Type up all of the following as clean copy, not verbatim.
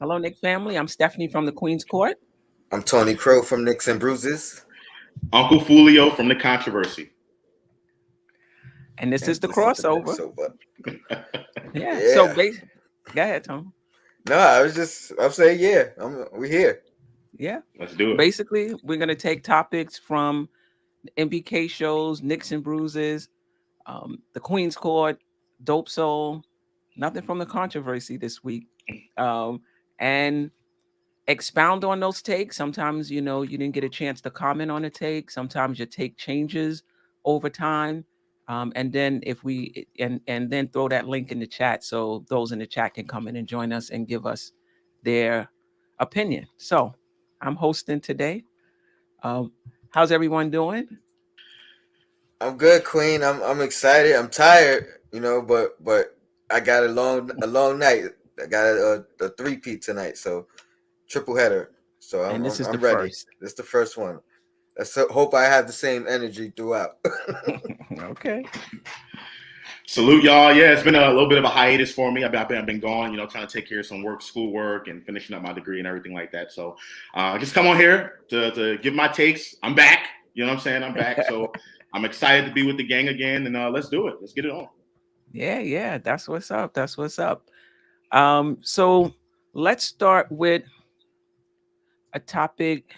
Hello, Nick family. I'm Stephanie from the Queen's Court, I'm Tony Crow from Knicks and Bruises, Uncle Fulio from the controversy. and this is and the this is the crossover. crossover. Yeah. So, Yeah. go ahead, Tom. No, I'm saying yeah. We here. Yeah. Let's do it. Basically, we're gonna take topics from MBK shows, Knicks and Bruises, the Queen's Court, Dope Soul. Nothing from the controversy this week, and expound on those takes. Sometimes you didn't get a chance to comment on a take. Sometimes your take changes over time. And then if we and then throw that link in the chat so those in the chat can come in and join us and give us their opinion. So I'm hosting today. Um, how's everyone doing? I'm good, Queen. I'm excited. I'm tired, but I got a long night. I got a three-peat tonight, so triple header. So I'm And this I'm, is the I'm ready. first. This is the first one. Hope I have the same energy throughout. Okay. Salute y'all. Yeah, it's been a little bit of a hiatus for me. I've been gone, trying to take care of some work, schoolwork, and finishing up my degree and everything like that. So just come on here to give my takes. I'm back. You know what I'm saying? I'm back. So I'm excited to be with the gang again, and let's do it. Let's get it on. Yeah. That's what's up. That's what's up. So let's start with a topic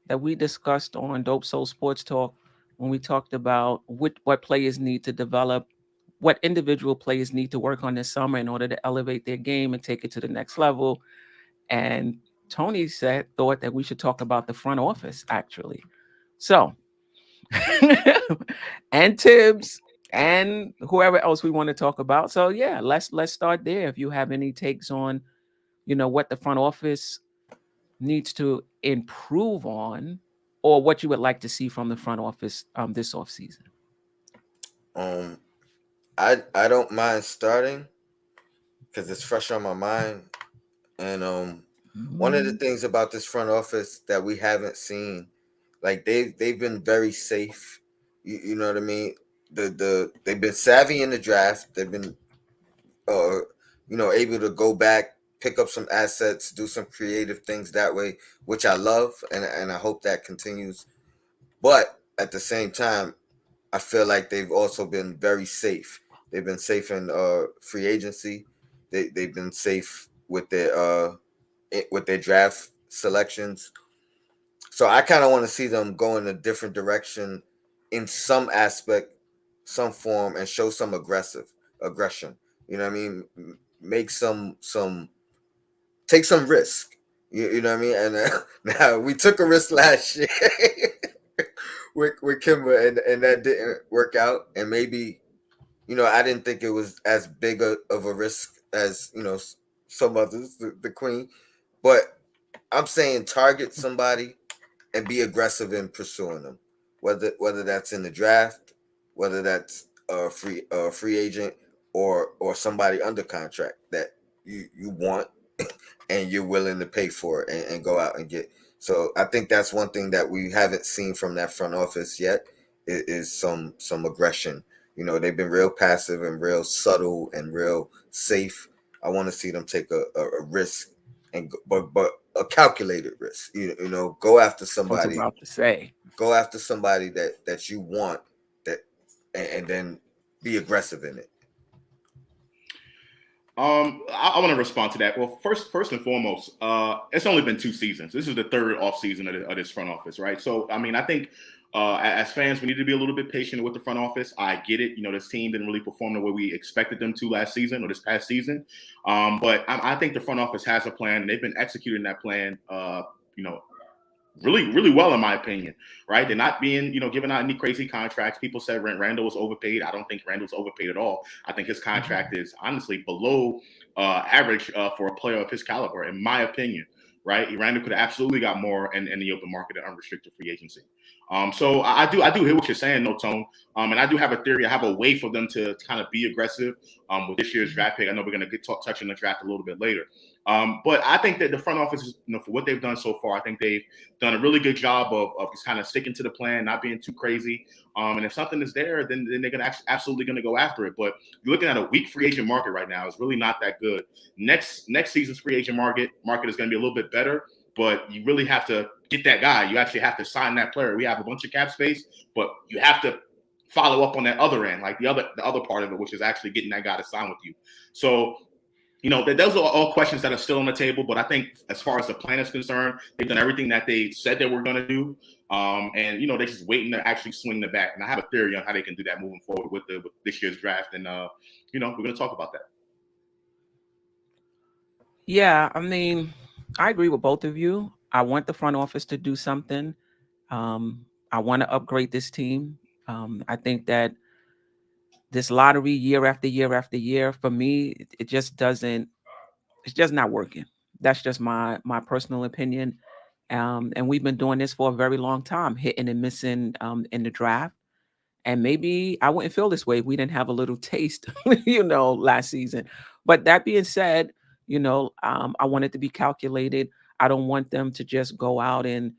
that we discussed on Dope Soul Sports Talk when we talked about what players need to develop, what individual players need to work on this summer in order to elevate their game and take it to the next level. And Tony thought that we should talk about the front office actually. So, and Tibbs and whoever else we want to talk about. So yeah, let's start there. If you have any takes on, what the front office needs to improve on, or what you would like to see from the front office this off season. um, I don't mind starting because it's fresh on my mind, and one of the things about this front office that we haven't seen, like they've been very safe. You know what I mean? They've been savvy in the draft. They've been uh able to go back, pick up some assets, do some creative things that way, which I love, and I hope that continues. But at the same time, I feel like they've also been very safe. They've been safe in free agency. They've been safe with their draft selections. So I kind of want to see them go in a different direction in some aspect, some form, and show some aggression. You know what I mean? Make some take some risk. You know what I mean? And now we took a risk last year with Kimba, and that didn't work out. And maybe I didn't think it was as big of a risk as some others, the Queen. But I'm saying target somebody and be aggressive in pursuing them, whether that's in the draft, whether that's a free agent, or somebody under contract that you want and you're willing to pay for it, and go out and get. So I think that's one thing that we haven't seen from that front office yet is some aggression. They've been real passive and real subtle and real safe. I want to see them take a risk, but a calculated risk. Go after I was somebody. about to say. Go after somebody that you want, that, and then be aggressive in it. I want to respond to that. Well, first and foremost, it's only been 2 seasons. This is the third off season of this front office, right? So, I mean, I think as fans, we need to be a little bit patient with the front office. I get it. This team didn't really perform the way we expected them to last season or this past season. But I think the front office has a plan, and they've been executing that plan, really, really well, in my opinion, right? They're not being, giving out any crazy contracts. People said Randle was overpaid. I don't think Randle's overpaid at all. I think his contract is honestly below average for a player of his caliber, in my opinion, right? Randle could have absolutely got more in the open market and unrestricted free agency. So I do hear what you're saying, no, Tone. And I do have a theory. I have a way for them to kind of be aggressive with this year's draft pick. I know we're going to touch on the draft a little bit later. But I think that the front office, for what they've done so far, I think they've done a really good job of just kind of sticking to the plan, not being too crazy. And if something is there, then they're gonna absolutely going to go after it. But you're looking at a weak free agent market right now. It's really not that good. Next season's free agent market is going to be a little bit better, but you really have to get that guy. You actually have to sign that player. We have a bunch of cap space, but you have to follow up on that other end, like the other part of it, which is actually getting that guy to sign with you. So, those are all questions that are still on the table. But I think as far as the plan is concerned, they've done everything that they said they were going to do. And they're just waiting to actually swing the bat. And I have a theory on how they can do that moving forward with this year's draft. And, we're going to talk about that. Yeah, I mean, I agree with both of you. I want the front office to do something. I want to upgrade this team. I think that this lottery year after year after year, for me, it just doesn't, it's just not working. That's just my personal opinion. And we've been doing this for a very long time, hitting and missing in the draft. And maybe I wouldn't feel this way if we didn't have a little taste, last season. But that being said, I want it to be calculated. I don't want them to just go out and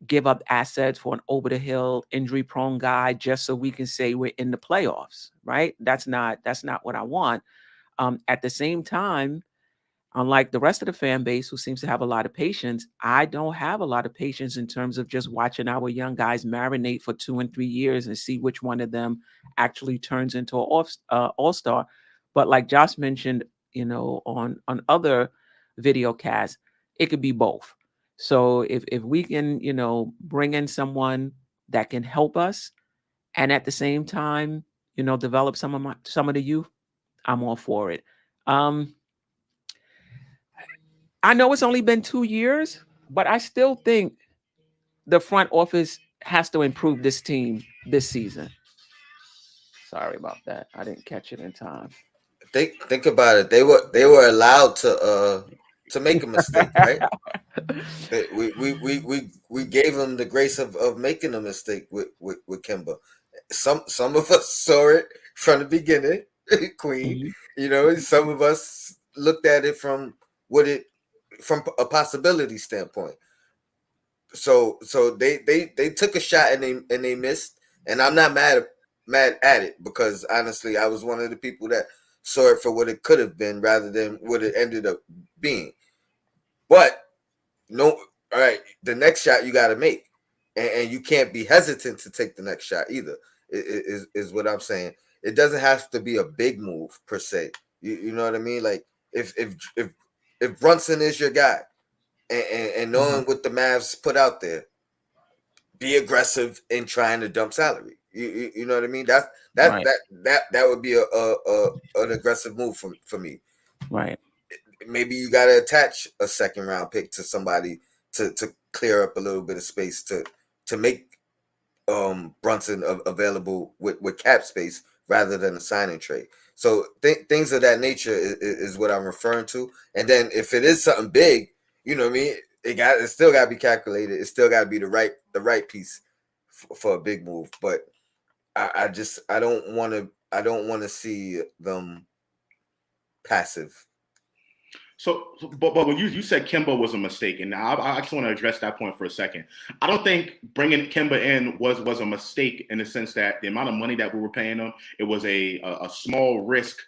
give up assets for an over the hill injury prone guy just so we can say we're in the playoffs, right? That's not what I want. At the same time, unlike the rest of the fan base who seems to have a lot of patience, I don't have a lot of patience in terms of just watching our young guys marinate for 2 and 3 years and see which one of them actually turns into an all-star. But like Josh mentioned, on other video casts, it could be both. So if we can, bring in someone that can help us and at the same time, develop some of the youth, I'm all for it. I know it's only been 2 years, but I still think the front office has to improve this team this season. Sorry about that. I didn't catch it in time. Think about it. They were allowed to make a mistake, right? We gave them the grace of making a mistake with Kemba. Some of us saw it from the beginning, Queen. Some of us looked at it from a possibility standpoint. So they took a shot and they missed, and I'm not mad at it, because honestly, I was one of the people that saw it for what it could have been rather than what it ended up being. But no, all right, the next shot you got to make, and you can't be hesitant to take the next shot either. Is what I'm saying. It doesn't have to be a big move per se. You know what I mean? Like if Brunson is your guy, and knowing what the Mavs put out there, be aggressive in trying to dump salary. You know what I mean? Right. That would be an aggressive move for me. Right. Maybe you got to attach a second round pick to somebody to clear up a little bit of space to make Brunson available with cap space rather than a signing trade. So things of that nature is what I'm referring to. And then if it is something big, you know what I mean, it still got to be calculated. It still got to be the right piece for a big move. But I don't want to see them passive. But when you said Kemba was a mistake, and I just want to address that point for a second. I don't think bringing Kemba in was a mistake in the sense that the amount of money that we were paying him, it was a small risk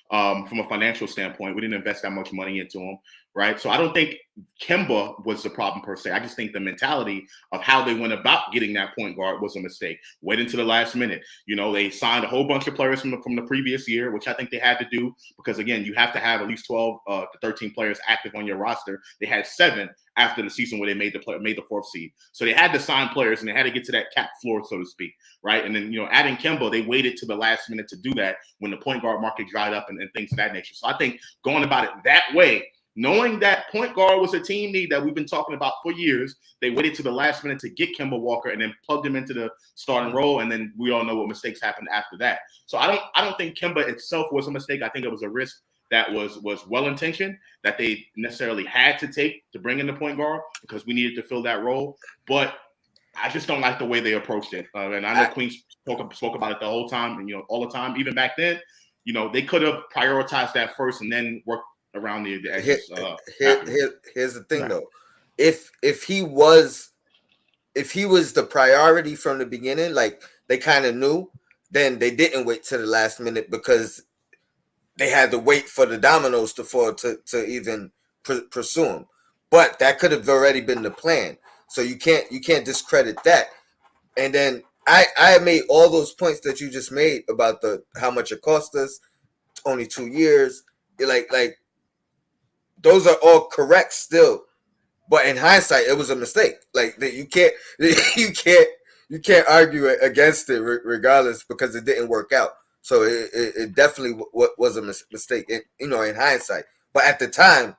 from a financial standpoint. We didn't invest that much money into him, right? So I don't think Kemba was the problem per se. I just think the mentality of how they went about getting that point guard was a mistake. Wait until the last minute. They signed a whole bunch of players from the previous year, which I think they had to do because, again, you have to have at least 12 to 13 players active on your roster. They had 7 after the season where they made the 4th seed. So they had to sign players and they had to get to that cap floor, so to speak, right? And then, adding Kemba, they waited to the last minute to do that when the point guard market dried up and things of that nature. So I think going about it that way, knowing that point guard was a team need that we've been talking about for years, they waited to the last minute to get Kemba Walker and then plugged him into the starting role. And then we all know what mistakes happened after that. So I don't think Kemba itself was a mistake. I think it was a risk that was well-intentioned that they necessarily had to take to bring in the point guard because we needed to fill that role. But I just don't like the way they approached it. And I know Queen spoke about it the whole time and, all the time, even back then. They could have prioritized that first and then worked around the Here, edges. Happening. here's the thing Right. though. If he was the priority from the beginning, like they kind of knew, then they didn't wait to the last minute because they had to wait for the dominoes to fall to even pursue him. But that could have already been the plan. So you can't discredit that. And then I made all those points that you just made about the how much it cost us, only 2 years. Like those are all correct still. But in hindsight, it was a mistake. Like that, you can't argue against it regardless because it didn't work out. So it definitely was a mistake. In hindsight. But at the time,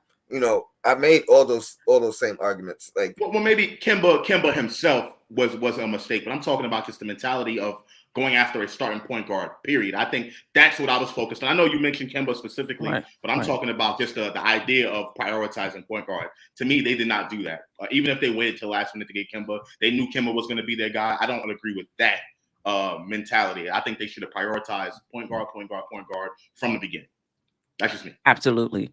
I made all those same arguments. Like, Well, maybe Kemba himself was a mistake, but I'm talking about just the mentality of going after a starting point guard. Period. I think that's what I was focused on. I know you mentioned Kemba specifically, Right. but I'm Right. talking about just the idea of prioritizing point guard. To me, they did not do that. Even if they waited till last minute to get Kemba, they knew Kemba was going to be their guy. I don't agree with that mentality. I think they should have prioritized point guard from the beginning. That's just me. Absolutely.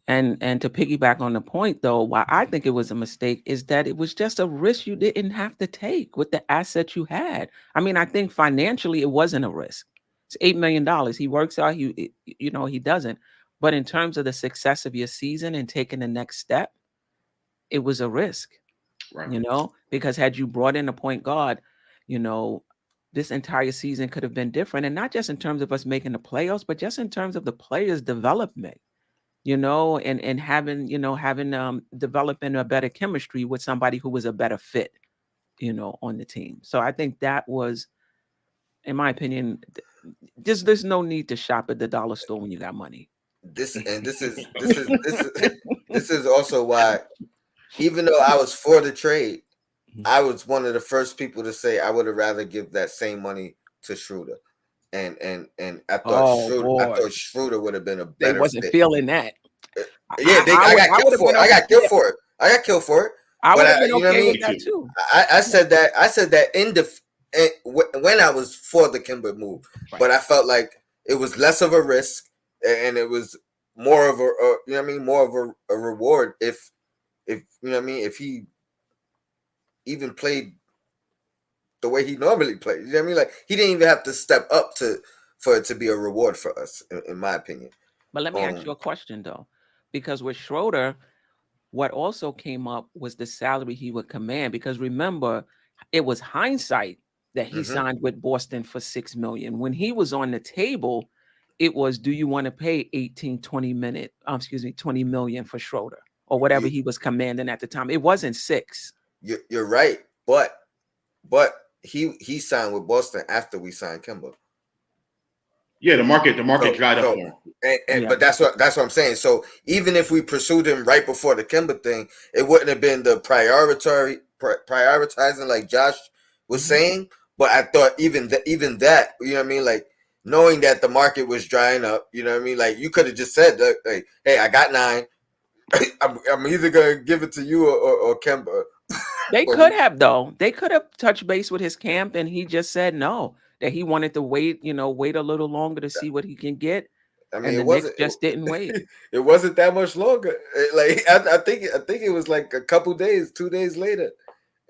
And to piggyback on the point though, why I think it was a mistake is that it was just a risk you didn't have to take with the assets you had. I mean, I think financially it wasn't a risk. It's $8 million. He works out, he doesn't. But in terms of the success of your season and taking the next step, it was a risk, Right. because had you brought in a point guard, this entire season could have been different. And not just in terms of us making the playoffs, but just in terms of the players' development. And having developing a better chemistry with somebody who was a better fit, on the team. So I think that was, in my opinion, there's no need to shop at the dollar store when you got money. this is also why, even though I was for the trade, I was one of the first people to say I would have rather give that same money to Schröder. And I thought Oh boy, Schröder would have been a they better wasn't fit. feeling that. Yeah, I I got would killed have for been it. I got okay. killed for it. I got killed for it. I But would have been you know what I okay mean? with that too. I said that. I said that when I was for the Kemba move, Right. but I felt like it was less of a risk and it was more of more of a reward if if he even played the way he normally plays. You know what I mean? Like he didn't even have to step up for it to be a reward for us, in my opinion. But let me ask you a question though, because with Schröder, what also came up was the salary he would command. Because remember, it was hindsight that he signed with Boston for $6 million. When he was on the table, it was, do you want to pay 20 million for Schröder or whatever he was commanding at the time? It wasn't 6. You're right, but he signed with Boston after we signed Kemba. Yeah, the market dried up for him. But that's what I'm saying. So even if we pursued him right before the Kemba thing, it wouldn't have been the prioritizing like Josh was saying. But I thought even that, you know what I mean, like knowing that the market was drying up, you know what I mean, like you could have just said, like, hey, I got 9. I'm either gonna give it to you or Kemba. They could have, though. They could have touched base with his camp, and he just said no, that he wanted to wait a little longer to see what he can get. I mean, And the it Knicks wasn't. just didn't wait. It wasn't that much longer. Like I think it was like a couple days, 2 days later,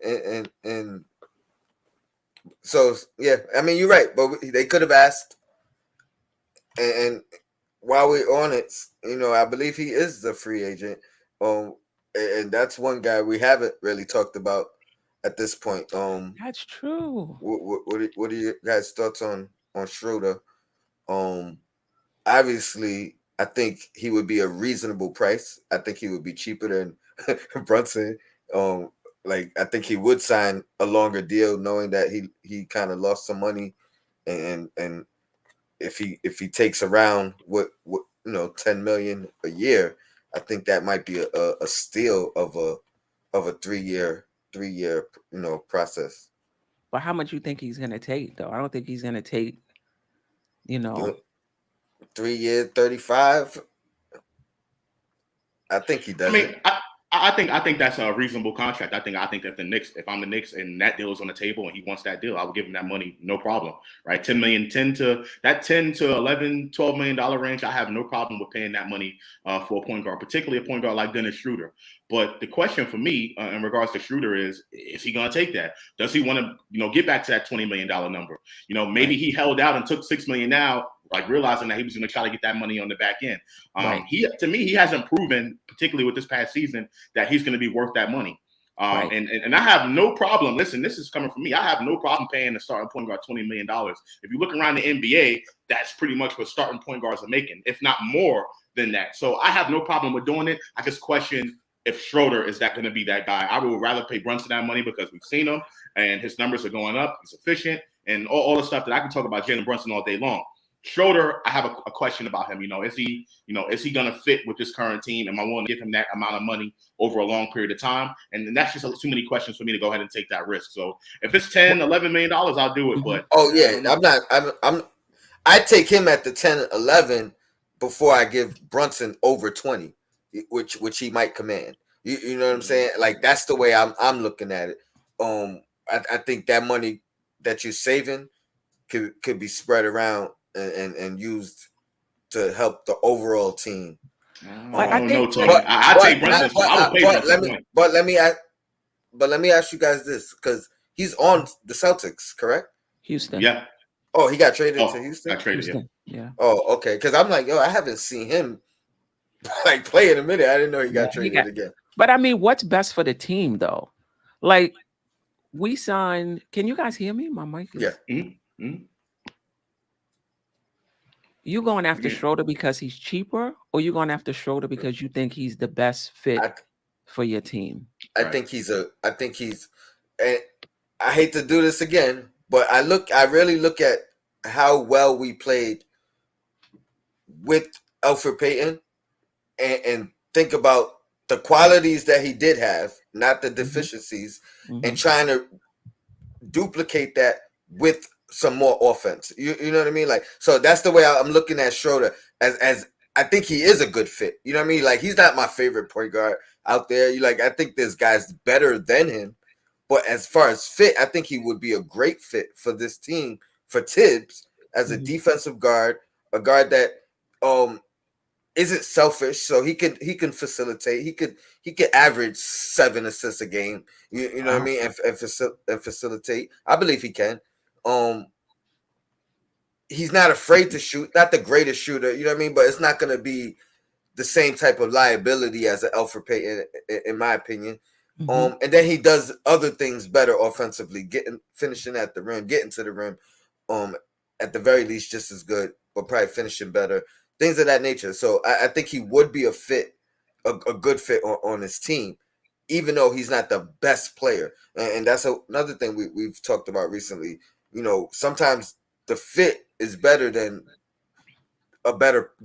and so yeah. I mean, you're right, but they could have asked. And while we're on it, I believe he is the free agent. And that's one guy we haven't really talked about at this point. That's true. What are your guys' thoughts on Schröder? Obviously, I think he would be a reasonable price. I think he would be cheaper than Brunson. Like I think he would sign a longer deal, knowing that he kind of lost some money, and if he takes around what 10 million a year, I think that might be a steal of a 3-year process. But how much you think he's gonna take, though? I don't think he's gonna take, 3 years, 35. I think he does. I mean, I think that's a reasonable contract. I think that if I'm the Knicks and that deal is on the table and he wants that deal, I would give him that money, no problem. Right? 10 to 11, $12 million range. I have no problem with paying that money for a point guard, particularly a point guard like Dennis Schröder. But the question for me in regards to Schröder is he going to take that? Does he want to, get back to that $20 million number? Maybe he held out and took $6 million now, like realizing that he was going to try to get that money on the back end. He hasn't proven, particularly with this past season, that he's going to be worth that money. And I have no problem. Listen, this is coming from me. I have no problem paying the starting point guard $20 million. If you look around the NBA, that's pretty much what starting point guards are making, if not more than that. So I have no problem with doing it. I just question if Schröder is that going to be that guy. I would rather pay Brunson that money because we've seen him and his numbers are going up. He's efficient and all the stuff that I can talk about Jalen Brunson all day long. Schröder, I have a question about him. Is he going to fit with this current team? Am I willing to give him that amount of money over a long period of time? And that's just too many questions for me to go ahead and take that risk. So if it's $10, $11 million, I'll do it. But I take him at the 10, 11 before I give Brunson over 20, which he might command. You know what I'm saying? Like that's the way I'm looking at it. I think that money that you're saving could be spread around and used to help the overall team. I take Brunson. But let me ask you guys this, because he's on the Celtics, correct? Houston. Yeah. Oh, he got traded to Houston. I traded him. Yeah. Oh, okay. Because I'm like, I haven't seen him like play in a minute. I didn't know he got traded again. But I mean, what's best for the team though? Like we signed. Can you guys hear me? My mic. Yeah. Mm-hmm. You going after Schröder because he's cheaper, or you going after Schröder because you think he's the best fit for your team? I think he's and I hate to do this again, but I really look at how well we played with Elfrid Payton and think about the qualities that he did have, not the deficiencies, and trying to duplicate that with some more offense. You know what I mean? Like, so that's the way I'm looking at Schröder as I think he is a good fit. You know what I mean? Like, he's not my favorite point guard out there. I think there's guys better than him, but as far as fit, I think he would be a great fit for this team, for Tibbs, as a defensive guard, a guard that isn't selfish, so he can facilitate. He could average 7 assists a game. You know what I mean? And facilitate. I believe he can. He's not afraid to shoot. Not the greatest shooter, you know what I mean? But it's not going to be the same type of liability as an Elfrid Payton, in my opinion. And then he does other things better offensively, finishing at the rim, getting to the rim. At the very least, just as good, but probably finishing better. Things of that nature. So I think he would be a good fit on his team, even though he's not the best player. And that's another thing we've talked about recently. Sometimes the fit is better than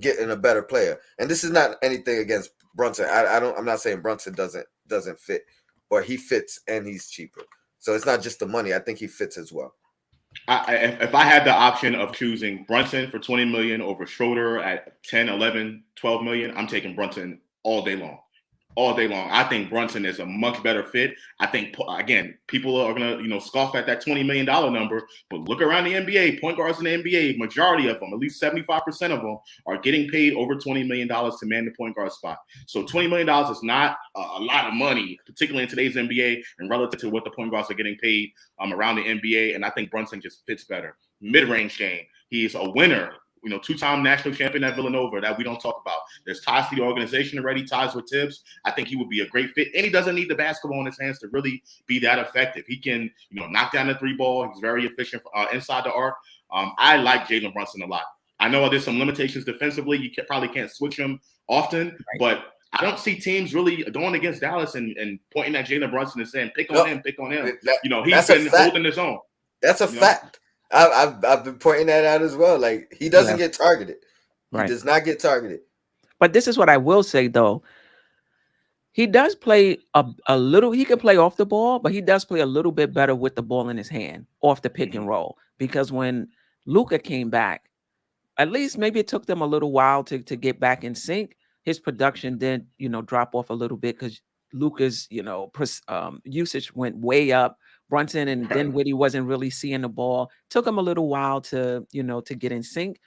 getting a better player. And this is not anything against Brunson. I'm not saying Brunson doesn't fit, but he fits and he's cheaper. So it's not just the money. I think he fits as well. If I had the option of choosing Brunson for $20 million over Schröder at 10, 11, 12 million, I'm taking Brunson all day long. I think Brunson is a much better fit. I think, again, people are going to, scoff at that $20 million number, but look around the NBA, point guards in the NBA, majority of them, at least 75% of them are getting paid over $20 million to man the point guard spot. So $20 million is not a lot of money, particularly in today's NBA and relative to what the point guards are getting paid around the NBA. And I think Brunson just fits better. Mid-range game. He's a winner. 2-time national champion at Villanova that we don't talk about. There's ties to the organization already, ties with Tibbs. I think he would be a great fit. And he doesn't need the basketball in his hands to really be that effective. He can, knock down the 3 ball. He's very efficient inside the arc. I like Jalen Brunson a lot. I know there's some limitations defensively. You probably can't switch him often, but I don't see teams really going against Dallas and pointing at Jalen Brunson and saying, pick on him. He's been holding his own. That's a fact. I've been pointing that out as well. Like, he doesn't get targeted. He does not get targeted. But this is what I will say, though. He does play a little. He can play off the ball, but he does play a little bit better with the ball in his hand, off the pick and roll. Because when Luka came back, at least maybe it took them a little while to get back in sync. His production did, drop off a little bit because Luka's, usage went way up. Brunson and Right. Dinwiddie wasn't really seeing the ball. Took him a little while to get in sync.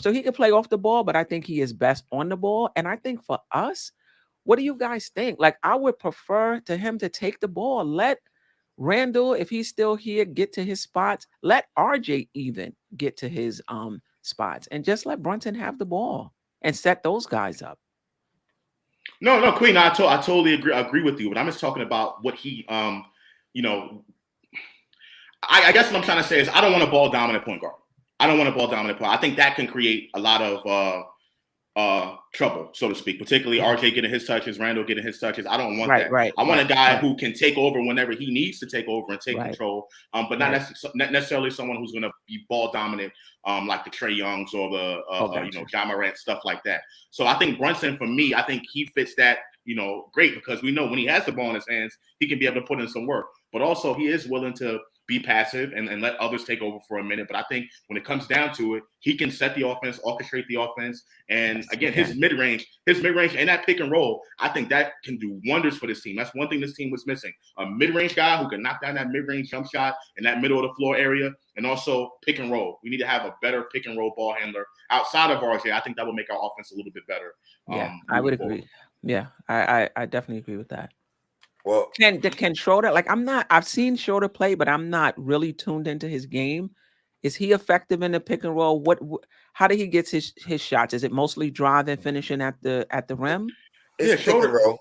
So he could play off the ball, but I think he is best on the ball. And I think for us, what do you guys think? Like, I would prefer to him to take the ball. Let Randle, if he's still here, get to his spots. Let RJ even get to his spots, and just let Brunson have the ball and set those guys up. No, Queen, I totally agree with you, but I'm just talking about what he you know, I guess what I'm trying to say is I don't want a ball dominant point guard. I don't want a ball dominant point. I think that can create a lot of trouble, so to speak, particularly RJ getting his touches, Randle getting his touches. I don't want that. I want a guy who can take over whenever he needs to take over and take control, but not necessarily someone who's going to be ball dominant, like the Trae Youngs or the Ja Morant, stuff like that. So I think Brunson, for me, I think he fits that, great, because we know when he has the ball in his hands, he can be able to put in some work, but also he is willing to be passive and let others take over for a minute. But I think when it comes down to it, he can set the offense, orchestrate the offense. And again, his mid-range and that pick and roll, I think that can do wonders for this team. That's one thing this team was missing. A mid-range guy who can knock down that mid-range jump shot in that middle of the floor area, and also pick and roll. We need to have a better pick and roll ball handler outside of RJ. I think that will make our offense a little bit better. I would agree. Yeah, I definitely agree with that. Well, can Schröder, like, I've seen Schröder play, but I'm not really tuned into his game. Is he effective in the pick and roll? How did he get his shots? Is it mostly driving, finishing at the rim? It's pick and roll.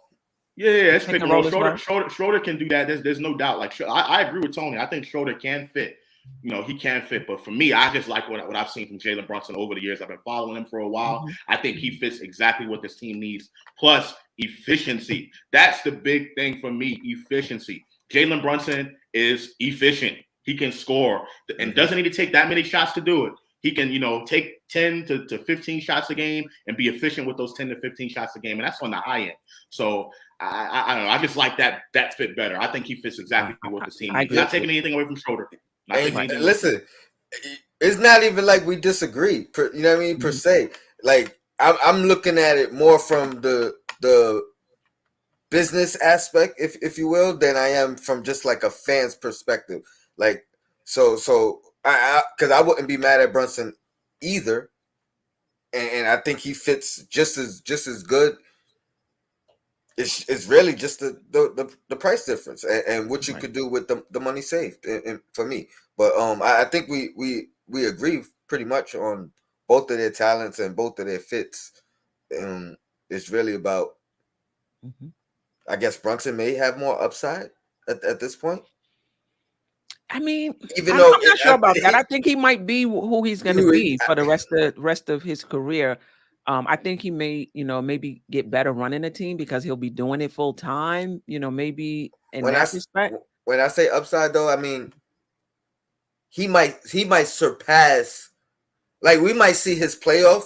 Yeah, it's pick and roll. Schröder can do that. There's no doubt. Like, I agree with Tony. I think Schröder can fit. He can fit. But for me, I just like what I've seen from Jalen Brunson over the years. I've been following him for a while. I think he fits exactly what this team needs. Plus, efficiency. That's the big thing for me, efficiency. Jalen Brunson is efficient. He can score and doesn't need to take that many shots to do it. He can, take 10 to 15 shots a game and be efficient with those 10 to 15 shots a game. And that's on the high end. So I don't know. I just like that fit better. I think he fits exactly what this team needs. Not taking anything away from Schröder. Listen, it's not even like we disagree. You know what I mean? Per se. Like, I'm looking at it more from the business aspect, if you will, than I am from just like a fan's perspective. Like, so because I wouldn't be mad at Brunson either, and I think he fits just as good. It's really just the price difference and what you could do with the money saved, and for me. But I think we agree pretty much on both of their talents and both of their fits. It's really about. I guess Brunson may have more upside at this point. I mean, I'm not sure about that. I think he might be who he's going to be for the rest of his career. I think he may, maybe get better running a team because he'll be doing it full time. Maybe in that respect. When I say upside, though, I mean he might surpass. Like, we might see his playoff,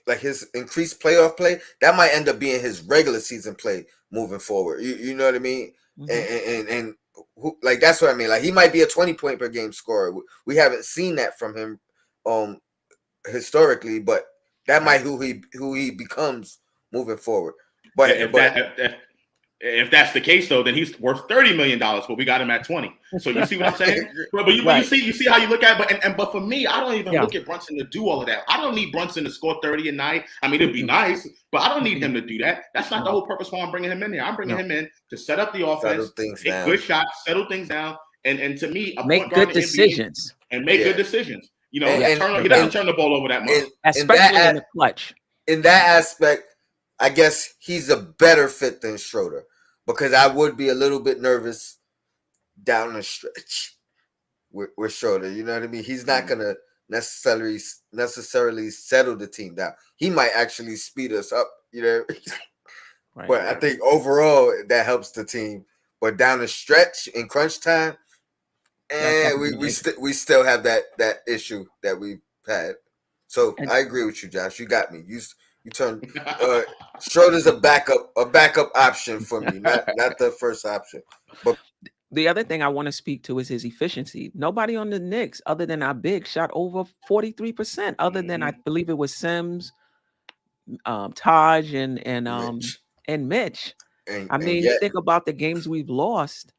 like his increased playoff play. That might end up being his regular season play moving forward. You know what I mean? And like, that's what I mean. Like, he might be a 20-point per game scorer. We haven't seen that from him historically, but that might who he becomes moving forward. But if that's the case, though, then he's worth $30 million, but we got him at 20. So you see what I'm saying? But you see how you look at it. But for me, I don't even look at Brunson to do all of that. I don't need Brunson to score 30 a night. I mean, it'd be nice, but I don't need him to do that. That's not the whole purpose why I'm bringing him in there. I'm bringing him in to set up the offense, take good shots, settle things down, and to me, make good decisions. And make good decisions. He doesn't turn the ball over that much, especially in the clutch. In that aspect, I guess he's a better fit than Schröder, because I would be a little bit nervous down the stretch with Schröder. You know what I mean? He's not gonna necessarily settle the team down. He might actually speed us up. But I think overall that helps the team. But down the stretch in crunch time, and we still have that issue that we've had. So I agree with you, Josh. You got me. You turned Schröder's a backup option for me, not the first option. But the other thing I want to speak to is his efficiency. Nobody on the Knicks, other than our big, shot over 43%. Other than, I believe it was Sims, Taj and Mitch. Mitch. I And mean, you yet, think about the games we've lost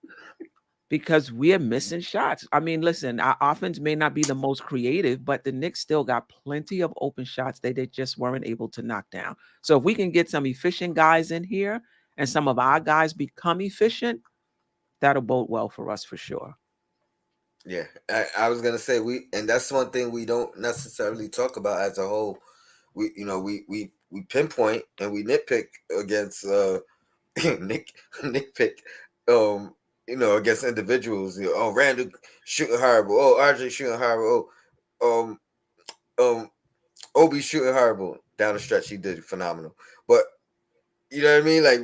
because we are missing shots. I mean, listen, our offense may not be the most creative, but the Knicks still got plenty of open shots they just weren't able to knock down. So if we can get some efficient guys in here and some of our guys become efficient, that'll bode well for us for sure. yeah, I was gonna say and that's one thing we don't necessarily talk about as a whole. We pinpoint and we nitpick against Nick nitpick, against individuals. Oh, Randle shooting horrible. Oh, RJ shooting horrible. Oh, Obi shooting horrible. Down the stretch, he did phenomenal. But you know what I mean? Like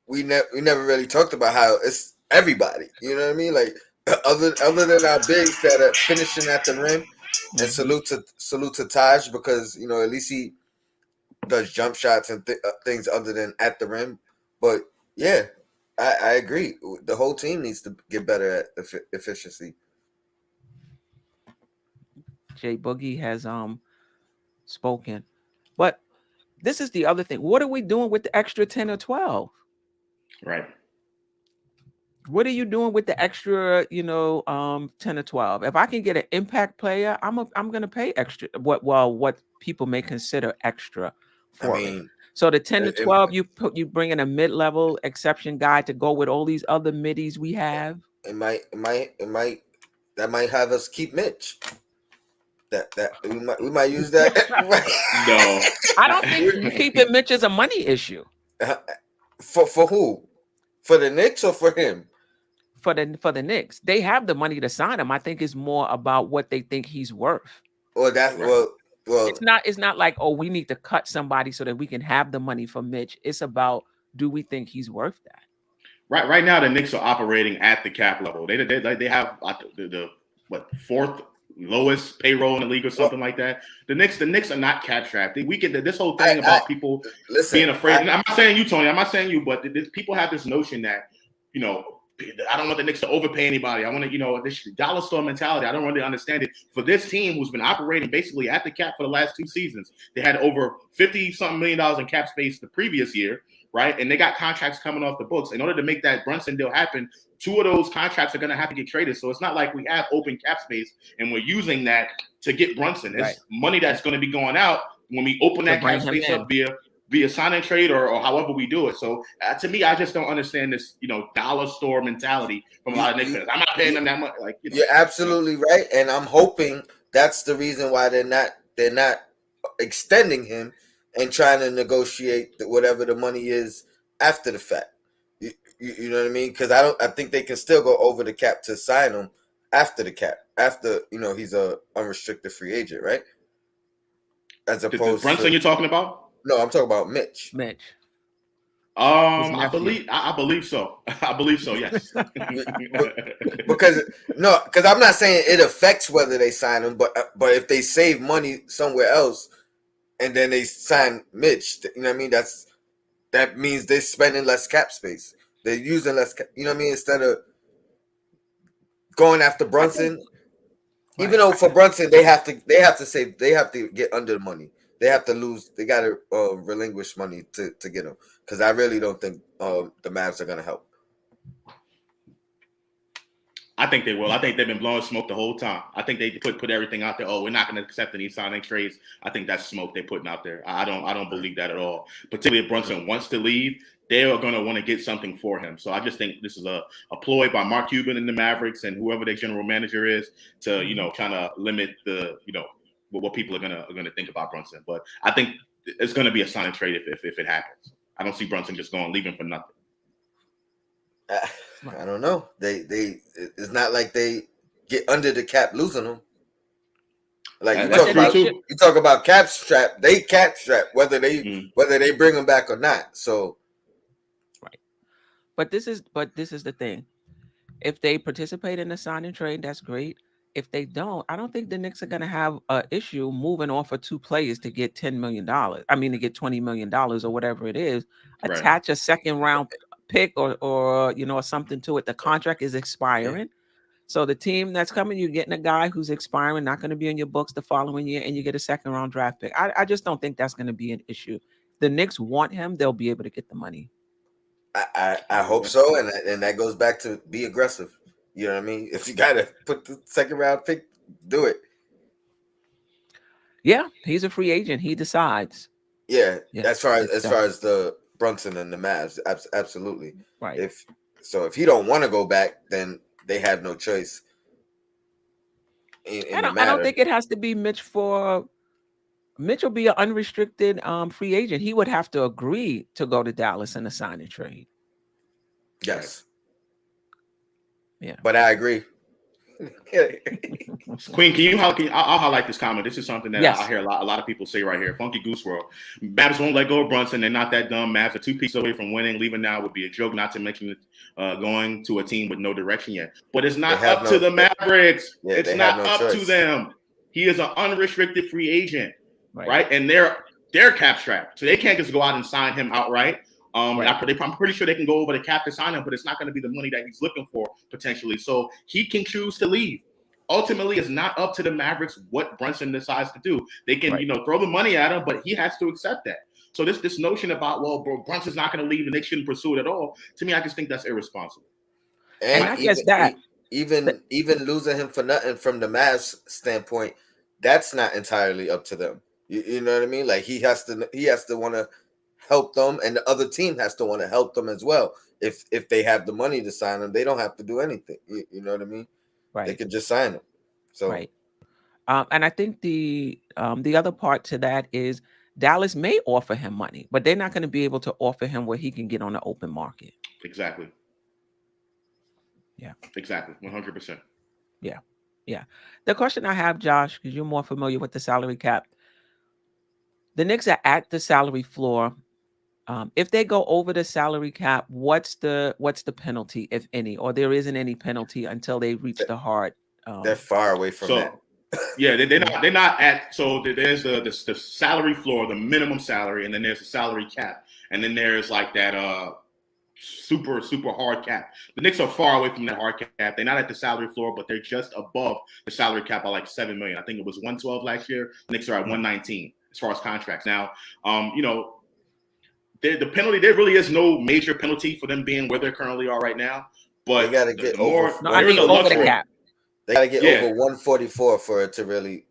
we never really talked about how it's everybody. You know what I mean? Like other than our bigs that are finishing at the rim. And salute to Taj because at least he does jump shots and things other than at the rim. But yeah, I agree. The whole team needs to get better at efficiency. Jay Boogie has spoken. But this is the other thing. What are we doing with the extra 10 or 12? Right. What are you doing with the extra, 10 or 12? If I can get an impact player, I'm gonna pay extra. What people may consider extra for it. So the 10 to 12, you bring in a mid-level exception guy to go with all these other middies we have. It might that might have us keep Mitch. That we might use that. No, I don't think keeping Mitch is a money issue. For who? For the Knicks or for him? For the Knicks, they have the money to sign him. I think it's more about what they think he's worth. Well, that's well. It's not like, oh, we need to cut somebody so that we can have the money for Mitch. It's about, do we think he's worth that? Right now, the Knicks are operating at the cap level. They have the fourth lowest payroll in the league or something like that. The Knicks are not cap strapped. We get this whole thing about people being afraid. I'm not saying you, Tony. I'm not saying you, but people have this notion that I don't want the Knicks to overpay anybody. I want to, this dollar store mentality. I don't really understand it. For this team who's been operating basically at the cap for the last 2 seasons, they had over $50-something million in cap space the previous year, right? And they got contracts coming off the books. In order to make that Brunson deal happen, 2 of those contracts are going to have to get traded. So it's not like we have open cap space and we're using that to get Brunson. It's money that's going to be going out when we open that cap space up via sign and trade or however we do it. So to me, I just don't understand this, dollar store mentality from a lot of Knicks fans. I'm not paying them that much. You're absolutely right, and I'm hoping that's the reason why they're not extending him and trying to negotiate whatever the money is after the fact. You know what I mean? Because I think they can still go over the cap to sign him after the cap. After he's a unrestricted free agent, right? As opposed to Brunson, you're talking about? No, I'm talking about Mitch. I believe so. I believe so. Yes. because I'm not saying it affects whether they sign him, but if they save money somewhere else and then they sign Mitch, you know what I mean? That means they're spending less cap space. They're using less. You know what I mean? Instead of going after Brunson, even though for Brunson they have to get under the money. They have to lose. They got to relinquish money to get him because I really don't think the Mavs are going to help. I think they will. I think they've been blowing smoke the whole time. I think they put everything out there. Oh, we're not going to accept any signing trades. I think that's smoke they're putting out there. I don't believe that at all. Particularly if Brunson wants to leave, they are going to want to get something for him. So I just think this is a ploy by Mark Cuban and the Mavericks and whoever their general manager is to kind of limit the what people are gonna think about Brunson. But I think it's gonna be a sign and trade if it happens. I don't see Brunson just leaving for nothing. I don't know. It's not like they get under the cap losing them. Like you talk about cap strap, they cap strap whether they bring them back or not. So right. But this is the thing. If they participate in the sign and trade, that's great. If they don't, I don't think the Knicks are going to have an issue moving off of 2 players to get $10 million. I mean, to get $20 million or whatever it is. Attach a second round pick or something to it. The contract is expiring. So the team that's coming, you're getting a guy who's expiring, not going to be in your books the following year, and you get a second round draft pick. I just don't think that's going to be an issue. the Knicks want him, they'll be able to get the money. I hope so, and that goes back to be aggressive. You know what I mean? If you gotta put the second round pick, do it. Yeah, he's a free agent. He decides. Yeah, Yeah, as far it's as the Brunson and the Mavs, absolutely. right. If he don't want to go back, then they have no choice in the I don't matter. think it has to be Mitch for. Mitch will be an unrestricted free agent. He would have to agree to go to Dallas in a sign and trade. Yes. Yeah. But I agree. Queen, I'll highlight this comment. This is something that Yes. I hear a lot of people say right here. Funky Goose World. Mavs won't let go of Brunson. They're not that dumb. Mavs are 2 pieces away from winning. Leaving now would be a joke, not to mention going to a team with no direction yet. But it's not up to the Mavericks. Yeah, it's not up to them. He is an unrestricted free agent, right? And they're cap strapped. So they can't just go out and sign him outright. I'm pretty sure they can go over the cap to sign him, but it's not going to be the money that he's looking for potentially. So he can choose to leave. Ultimately, it's not up to the Mavericks what Brunson decides to do. They can, throw the money at him, but he has to accept that. So this notion about, Brunson's not going to leave and they shouldn't pursue it at all. To me, I just think that's irresponsible. And I guess even losing him for nothing from the Mavs standpoint, that's not entirely up to them. You know what I mean? Like he has to want to help them, and the other team has to want to help them as well. If they have the money to sign them, they don't have to do anything. You know what I mean? Right. They could just sign them. So right. And I think the other part to that is Dallas may offer him money, but they're not going to be able to offer him where he can get on the open market. Exactly. Yeah. Exactly. 100%. Yeah. Yeah. The question I have, Josh, because you're more familiar with the salary cap, the Knicks are at the salary floor. If they go over the salary cap, what's the penalty, if any, or there isn't any penalty until they reach the hard? They're far away from that. Yeah, they're not at. So there's the salary floor, the minimum salary, and then there's the salary cap, and then there's like that super hard cap. The Knicks are far away from that hard cap. They're not at the salary floor, but they're just above the salary cap by like $7 million. I think it was 112 last year. The Knicks are at 119 as far as contracts. Now, the penalty, there really is no major penalty for them being where they currently are right now. But they got to get over the cap. They got to get over 144 for it to really.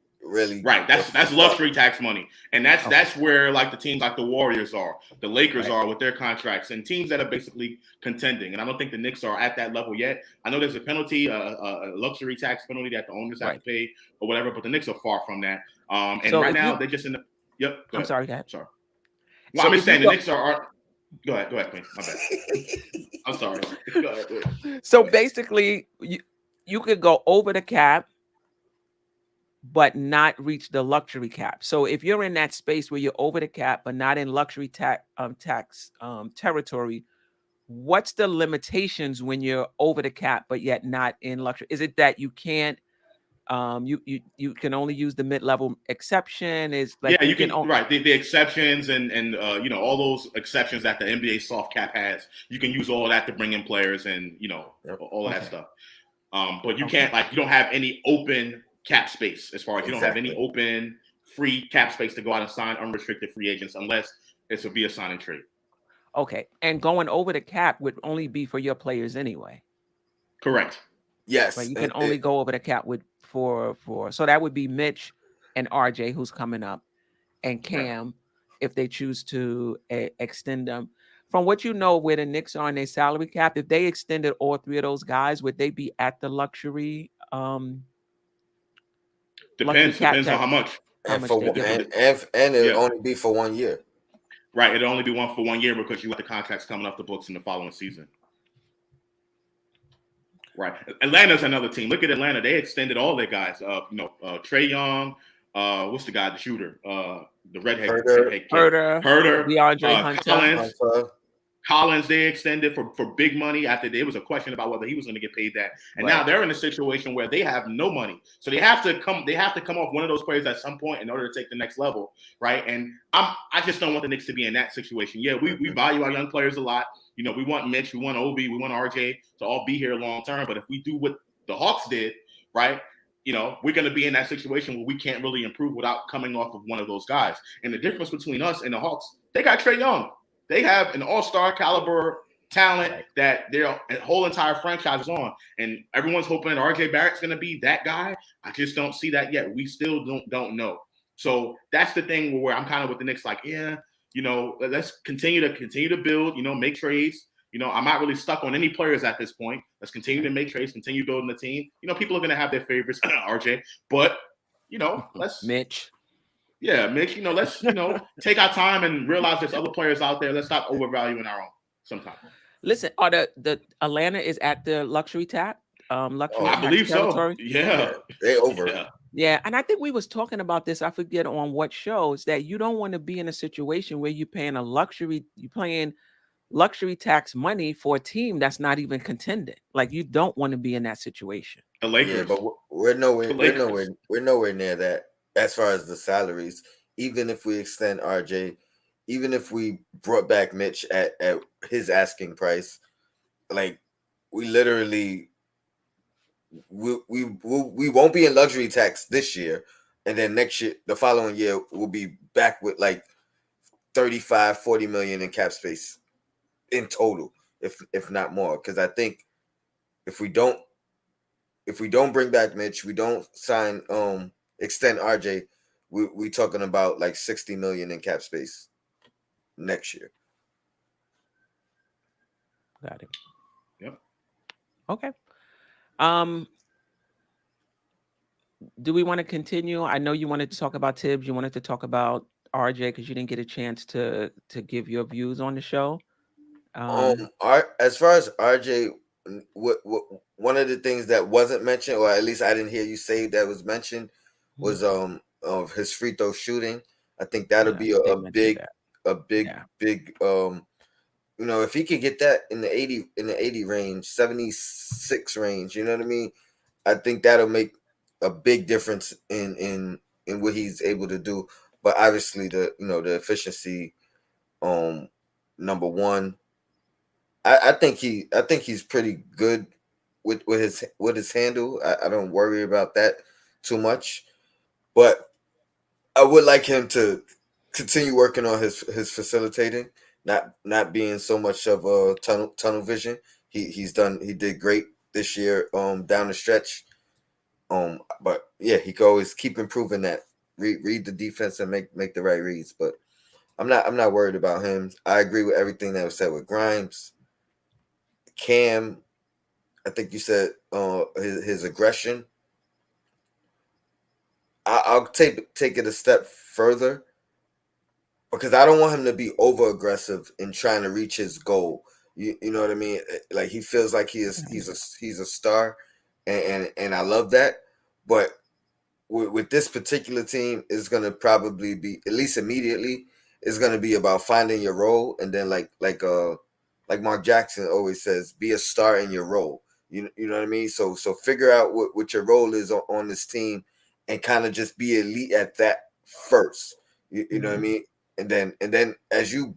Right. That's luxury tax money. And that's where like the teams like the Warriors are, the Lakers are with their contracts, and teams that are basically contending. And I don't think the Knicks are at that level yet. I know there's a penalty, a luxury tax penalty that the owners have to pay or whatever, but the Knicks are far from that. And so right now they're just in the I'm sorry, go ahead. Sorry. Well, I'm just saying the Knicks are go ahead, Queen. My bad. I'm sorry. Go ahead. So basically, you could go over the cap, but not reach the luxury cap. So if you're in that space where you're over the cap, but not in luxury tax territory, what's the limitations when you're over the cap, but yet not in luxury? Is it that you can't? You can only use the mid-level exception. Is like you can right the exceptions and all those exceptions that the NBA soft cap has. You can use all of that to bring in players and all of that stuff. But you can't you don't have any open cap space as far as you don't have any open free cap space to go out and sign unrestricted free agents unless it's via sign and trade. Okay, and going over the cap would only be for your players anyway. Correct. Yes, but you can only go over the cap for so that would be Mitch and RJ who's coming up, and Cam if they choose to extend them. From what you know, where the Knicks are on their salary cap, if they extended all three of those guys, would they be at the luxury? Depends on how much. And it'll only be for 1 year. Right, it'll only be for 1 year because you have the contracts coming off the books in the following season. Right. Atlanta's another team. Look at Atlanta. They extended all their guys. Trae Young. What's the guy? The shooter. The redhead. Herder. DeAndre Hunter. Collins. They extended for big money after there was a question about whether he was going to get paid that. And now they're in a situation where they have no money. So they have to come off one of those players at some point in order to take the next level. Right. And I just don't want the Knicks to be in that situation. Yeah, we value our young players a lot. We want Mitch, we want Obi, we want RJ to all be here long term. But if we do what the Hawks did, right, we're going to be in that situation where we can't really improve without coming off of one of those guys. And the difference between us and the Hawks They got Trae Young. They have an all-star caliber talent that their whole entire franchise is on. And everyone's hoping that RJ Barrett's going to be that guy. I just don't see that yet. We still don't know. So that's the thing where I'm kind of with the Knicks, like, yeah, let's continue to build, make trades. I'm not really stuck on any players at this point. Let's continue to make trades, continue building the team. People are going to have their favorites, RJ, but let's Mitch. Yeah, Mitch, let's take our time and realize there's other players out there. Let's stop overvaluing our own sometimes. Listen, are the Atlanta is at the luxury tax I believe territory? So. Yeah. They over. Yeah, and I think we was talking about this. I forget on what show. Is that you don't want to be in a situation where you're paying luxury tax money for a team that's not even contending. Like, you don't want to be in that situation. The Lakers. Yeah, but we're nowhere near that as far as the salaries. Even if we extend RJ, even if we brought back Mitch at his asking price, like, we literally we won't be in luxury tax this year, and then next year, the following year, we'll be back with like 35-40 million in cap space in total, if not more. Because I think if we don't bring back Mitch, we don't sign extend RJ, we talking about like 60 million in cap space next year. Got it. Yep. Okay. Do we want to continue? I know you wanted to talk about Tibbs. You wanted to talk about RJ because you didn't get a chance to give your views on the show. As far as RJ, what one of the things that wasn't mentioned, or at least I didn't hear you say that was mentioned, was of his free throw shooting. I think that'll be a big if he could get that in the 80 range, 76 range, you know what I mean? I think that'll make a big difference in what he's able to do. But obviously the efficiency, number one, I think he's pretty good with his handle. I don't worry about that too much, but I would like him to continue working on his facilitating, not being so much of a tunnel vision. He did great this year down the stretch. But yeah, he can always keep improving that. Read the defense and make the right reads. But I'm not worried about him. I agree with everything that was said with Grimes. Cam, I think you said his aggression. I'll take it a step further, because I don't want him to be over aggressive in trying to reach his goal. You know what I mean? Like, he feels like he's a star, and I love that. But with this particular team, it's gonna probably be, at least immediately, it's gonna be about finding your role, and then like Mark Jackson always says, be a star in your role. You know what I mean? So figure out what your role is on this team, and kind of just be elite at that first. You know what I mean? And then as you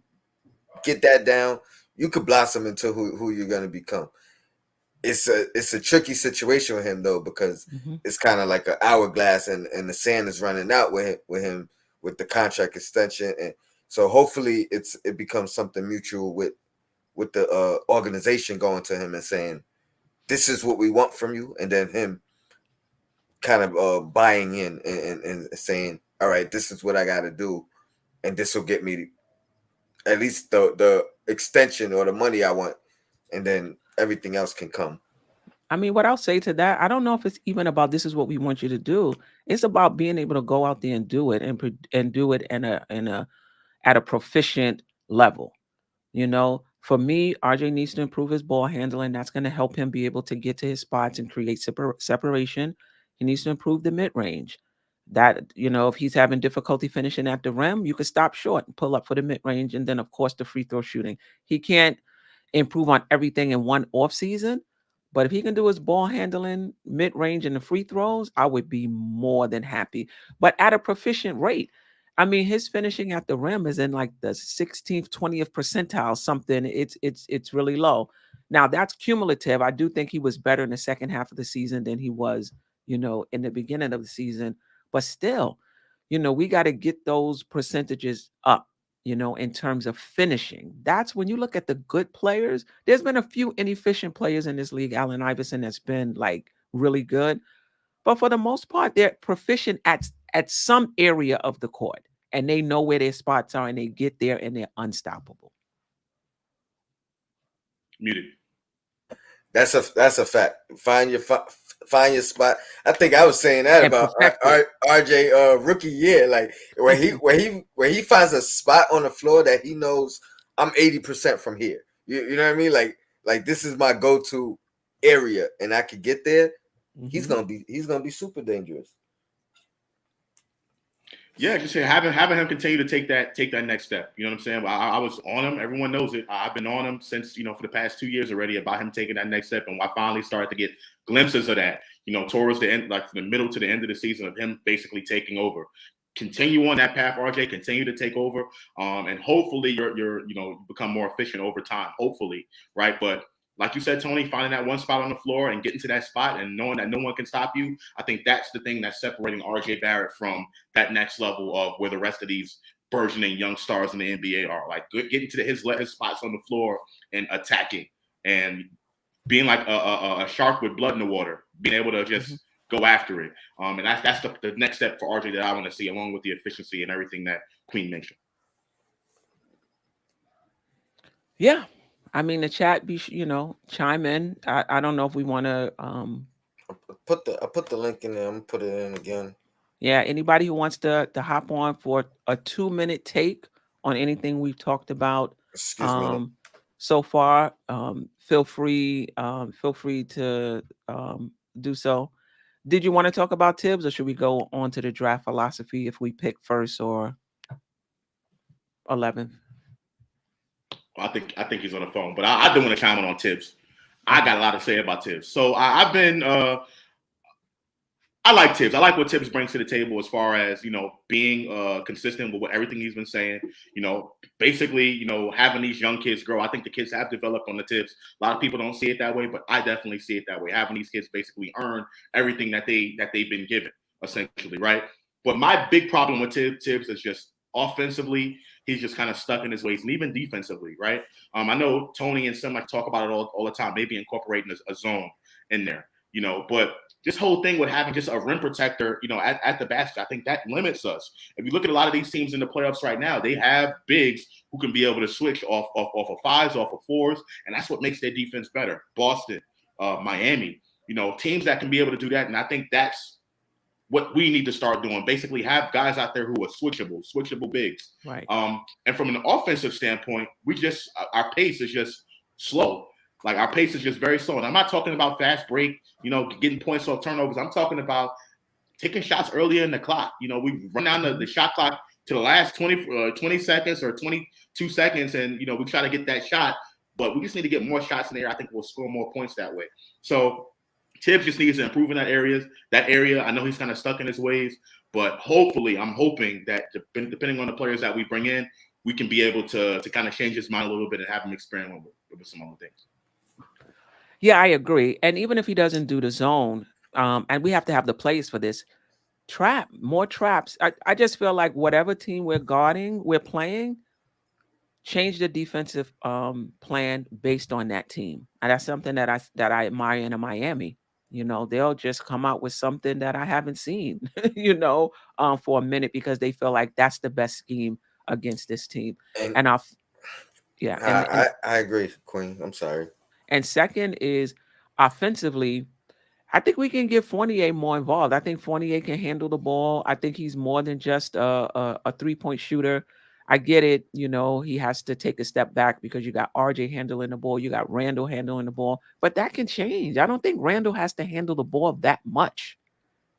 get that down, you could blossom into who you're gonna become. It's a tricky situation with him though, because it's kind of like an hourglass, and the sand is running out with him with the contract extension, and so hopefully it becomes something mutual with the organization going to him and saying, this is what we want from you, and then him kind of buying in and saying, all right, this is what I got to do, and this will get me at least the extension or the money I want, and then everything else can come. I mean, what I'll say to that, I don't know if it's even about this is what we want you to do. It's about being able to go out there and do it, and do it at a proficient level. For me, RJ needs to improve his ball handling. That's going to help him be able to get to his spots and create separation. He needs to improve the mid range. That, if he's having difficulty finishing at the rim, you could stop short and pull up for the mid range, and then of course the free throw shooting. He can't improve on everything in one off season. But if he can do his ball handling, mid-range, and the free throws, I would be more than happy. But at a proficient rate. I mean, his finishing at the rim is in like the 16th, 20th percentile, something. It's really low. Now, that's cumulative. I do think he was better in the second half of the season than he was, in the beginning of the season. But still, we got to get those percentages up. in terms of finishing. That's when you look at the good players. There's been a few inefficient players in this league. Allen Iverson has been like really good, but for the most part, they're proficient at some area of the court, and they know where their spots are, and they get there, and they're unstoppable. Muted. That's a fact. Find your spot. I think I was saying that And about perfect RJ rookie year. Like where he finds a spot on the floor that he knows I'm 80% from here. You know what I mean? Like this is my go-to area, and I could get there. He's gonna be super dangerous. Yeah, just having him continue to take that next step. You know what I'm saying? I was on him. Everyone knows it. I've been on him since, for the past 2 years already about him taking that next step. And I finally started to get glimpses of that, towards the end, like from the middle to the end of the season, of him basically taking over. Continue on that path, RJ. Continue to take over, and hopefully you're become more efficient over time. Hopefully, right? But like you said, Tony, finding that one spot on the floor and getting to that spot and knowing that no one can stop you, I think that's the thing that's separating RJ Barrett from that next level of where the rest of these burgeoning young stars in the NBA are. Like getting to his spots on the floor and attacking and being like a shark with blood in the water, being able to just go after it. And that's the next step for RJ that I want to see, along with the efficiency and everything that Queen mentioned. Yeah. I mean, the chat chime in. I don't know if we want to I put the link in there. I'm gonna put it in again. Yeah, anybody who wants to hop on for a 2-minute take on anything we've talked about Excuse me. so far, feel free to do so. Did you want to talk about Tibbs, or should we go on to the draft philosophy if we pick first or 11th? I think he's on the phone, but I do want to chime in on Tibbs. I got a lot to say about Tibbs. So I've been I like Tibbs. I like what Tibbs brings to the table as far as, being consistent with everything he's been saying. Basically, having these young kids grow. I think the kids have developed on the Tibbs. A lot of people don't see it that way, but I definitely see it that way. Having these kids basically earn everything that they've been given, essentially, right? But my big problem with Tibbs is just offensively, he's just kind of stuck in his ways, and even defensively, right? I know Tony and Sim like talk about it all the time, maybe incorporating a zone in there, but this whole thing with having just a rim protector, at the basket, I think that limits us. If you look at a lot of these teams in the playoffs right now, they have bigs who can be able to switch off of fives, off of fours, and that's what makes their defense better. Boston, Miami, teams that can be able to do that, and I think that's what we need to start doing. Basically, have guys out there who are switchable bigs. Right. And from an offensive standpoint, our pace is just slow. Like our pace is just very slow. And I'm not talking about fast break, getting points off turnovers. I'm talking about taking shots earlier in the clock. We run down the shot clock to the last 20 seconds or 22 seconds, and we try to get that shot. But we just need to get more shots in there. I think we'll score more points that way. So Tibbs just needs to improve in that area. I know he's kind of stuck in his ways, but hopefully, I'm hoping that depending on the players that we bring in, we can be able to kind of change his mind a little bit and have him experiment with some other things. Yeah, I agree. And even if he doesn't do the zone, and we have to have the plays for this, more traps. I just feel like whatever team we're playing, change the defensive plan based on that team. And that's something that I admire in Miami. They'll just come out with something that I haven't seen, for a minute, because they feel like that's the best scheme against this team. I agree, Queen. I'm sorry. And second is offensively, I think we can get Fournier more involved. I think Fournier can handle the ball. I think he's more than just a 3-point shooter. I get it. He has to take a step back because you got RJ handling the ball. You got Randle handling the ball. But that can change. I don't think Randle has to handle the ball that much,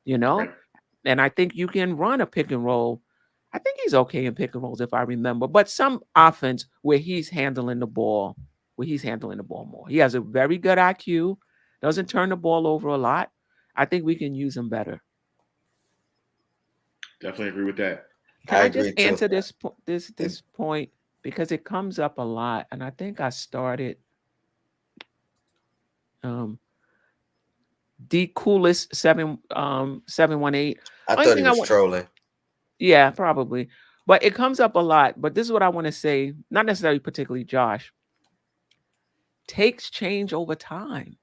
Right. And I think you can run a pick and roll. I think he's okay in pick and rolls, if I remember. But some offense where he's handling the ball more. He has a very good IQ, doesn't turn the ball over a lot. I think we can use him better. Definitely agree with that. Can I just answer this point, because it comes up a lot, and I think I started D Coolest 718. I thought he was trolling. Yeah, probably. But it comes up a lot. But this is what I want to say, not necessarily particularly Josh. Takes change over time.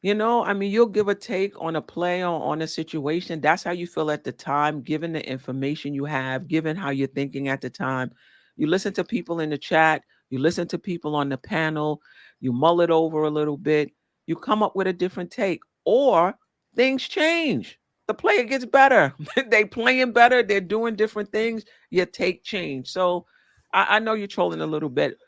I mean, you'll give a take on a play or on a situation. That's how you feel at the time, given the information you have, given how you're thinking at the time. You listen to people in the chat, you listen to people on the panel, you mull it over a little bit, you come up with a different take, or things change. The player gets better. They playing better, they're doing different things, your take change. So I know you're trolling a little bit,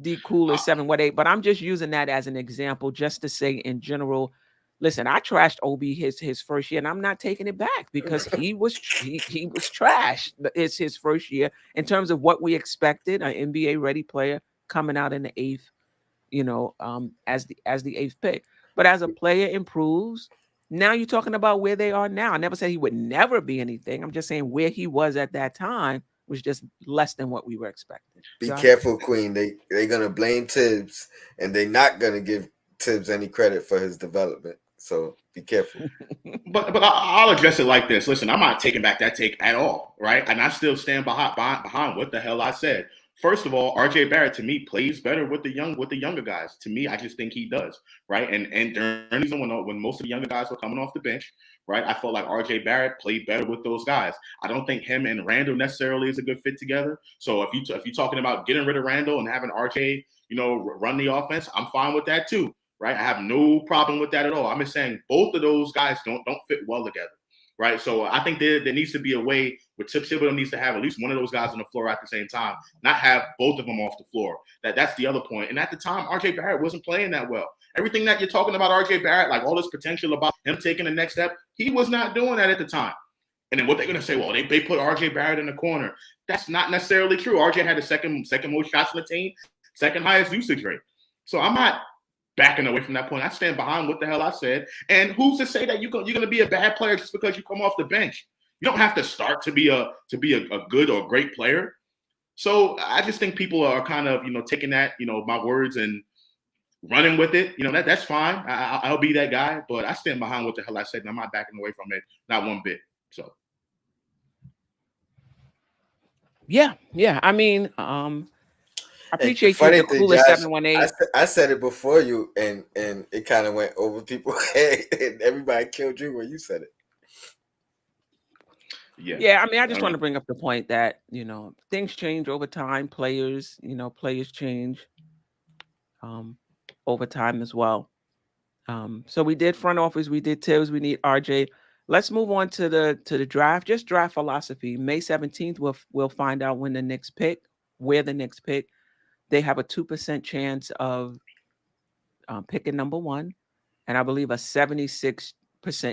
D Cool is 718, but I'm just using that as an example just to say in general. Listen, I trashed Obi his first year, and I'm not taking it back because he was trash. It's his first year in terms of what we expected, an NBA ready player coming out in the eighth, as the eighth pick. But as a player improves, now you're talking about where they are now. I never said he would never be anything. I'm just saying where he was at that time was just less than what we were expecting. Be Josh? careful, Queen. They're gonna blame Tibbs, and they're not gonna give Tibbs any credit for his development. So be careful. But I'll address it like this. Listen, I'm not taking back that take at all, right? And I still stand behind what the hell I said. First of all, RJ Barrett to me plays better with the younger guys. To me, I just think he does, right? And during the season when most of the younger guys were coming off the bench, right, I felt like RJ Barrett played better with those guys. I don't think him and Randle necessarily is a good fit together. So if you're talking about getting rid of Randle and having RJ, run the offense, I'm fine with that too. Right, I have no problem with that at all. I'm just saying both of those guys don't fit well together, right? So I think there needs to be a way where Thibodeau needs to have at least one of those guys on the floor at the same time, not have both of them off the floor. That's the other point. And at the time, RJ Barrett wasn't playing that well. Everything that you're talking about RJ Barrett, like all this potential about him taking the next step, he was not doing that at the time. And then what they're going to say, well, they put RJ Barrett in the corner. That's not necessarily true. RJ had the second most shots in the team, second highest usage rate. So I'm not backing away from that point. I stand behind what the hell I said. And who's to say that you're going to be a bad player just because you come off the bench? You don't have to start to be a good or great player. So I just think people are kind of taking that my words and running with it. That's fine. I'll be that guy, but I stand behind what the hell I said, and I'm not backing away from it, not one bit. So yeah. I mean, I appreciate you, Funny the thing, coolest Josh, 718. I said it before you, and it kind of went over people's head, and everybody killed you when you said it. Yeah. I mean, I just want to bring up the point that things change over time. Players change over time as well. So we did front office, we did Tibbs, we need RJ. Let's move on to the draft. Just draft philosophy. May 17th, we'll find out when the Knicks pick, where the Knicks pick. They have a 2% chance of picking number one, and I believe a 76%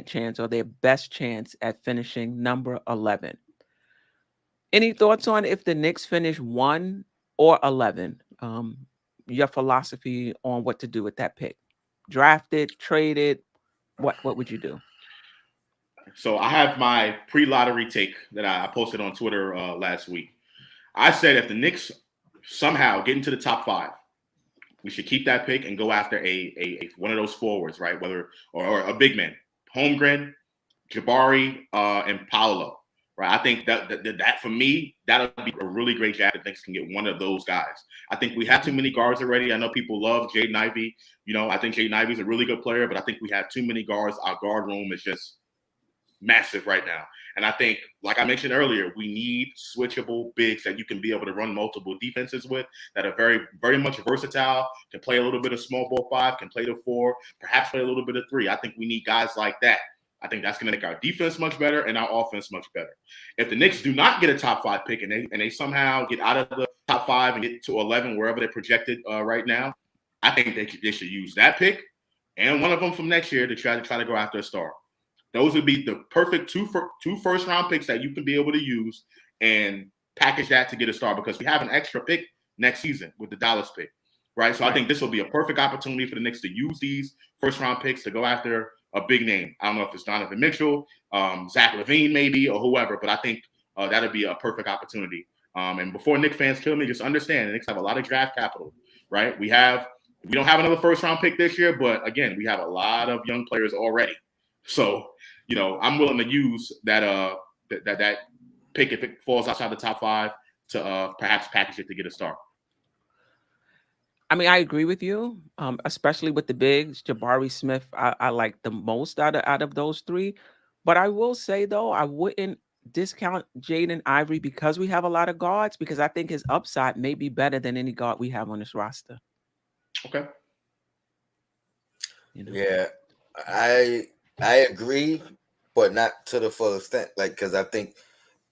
chance, or their best chance, at finishing number 11. Any thoughts on if the Knicks finish 1 or 11? Your philosophy on what to do with that pick? Draft it, trade it. What would you do? So I have my pre-lottery take that I posted on Twitter last week. I said if the Knicks somehow get into the top 5, we should keep that pick and go after a one of those forwards, right? Whether or a big man, Holmgren, Jabari, and Paolo, right? I think that for me, that'll be a really great draft if the Knicks can get one of those guys. I think we have too many guards already. I know people love Jaden Ivey. I think Jaden Ivey's a really good player, but I think we have too many guards. Our guard room is just massive right now. And I think, like I mentioned earlier, we need switchable bigs that you can be able to run multiple defenses with, that are very, very much versatile, can play a little bit of small ball 5, can play the 4, perhaps play a little bit of 3. I think we need guys like that. I think that's going to make our defense much better and our offense much better. If the Knicks do not get a top 5 pick and they somehow get out of the top 5 and get to 11, wherever they're projected right now, I think they should use that pick and one of them from next year to try to go after a star. Those would be the perfect two first-round picks that you can be able to use and package that to get a star, because we have an extra pick next season with the Dallas pick, right? So I think this will be a perfect opportunity for the Knicks to use these first-round picks to go after a big name. I don't know if it's Donovan Mitchell, Zach LaVine maybe, or whoever, but I think that would be a perfect opportunity. And before Knicks fans kill me, just understand the Knicks have a lot of draft capital, right? We don't have another first-round pick this year, but again, we have a lot of young players already. So, I'm willing to use that pick if it falls outside the top 5 to perhaps package it to get a star? I mean, I agree with you, especially with the bigs. Jabari Smith, I like the most out of those three. But I will say though, I wouldn't discount Jaden Ivory because we have a lot of guards, because I think his upside may be better than any guard we have on this roster. Okay. You know? Yeah, I agree, but not to the full extent. Like, because I think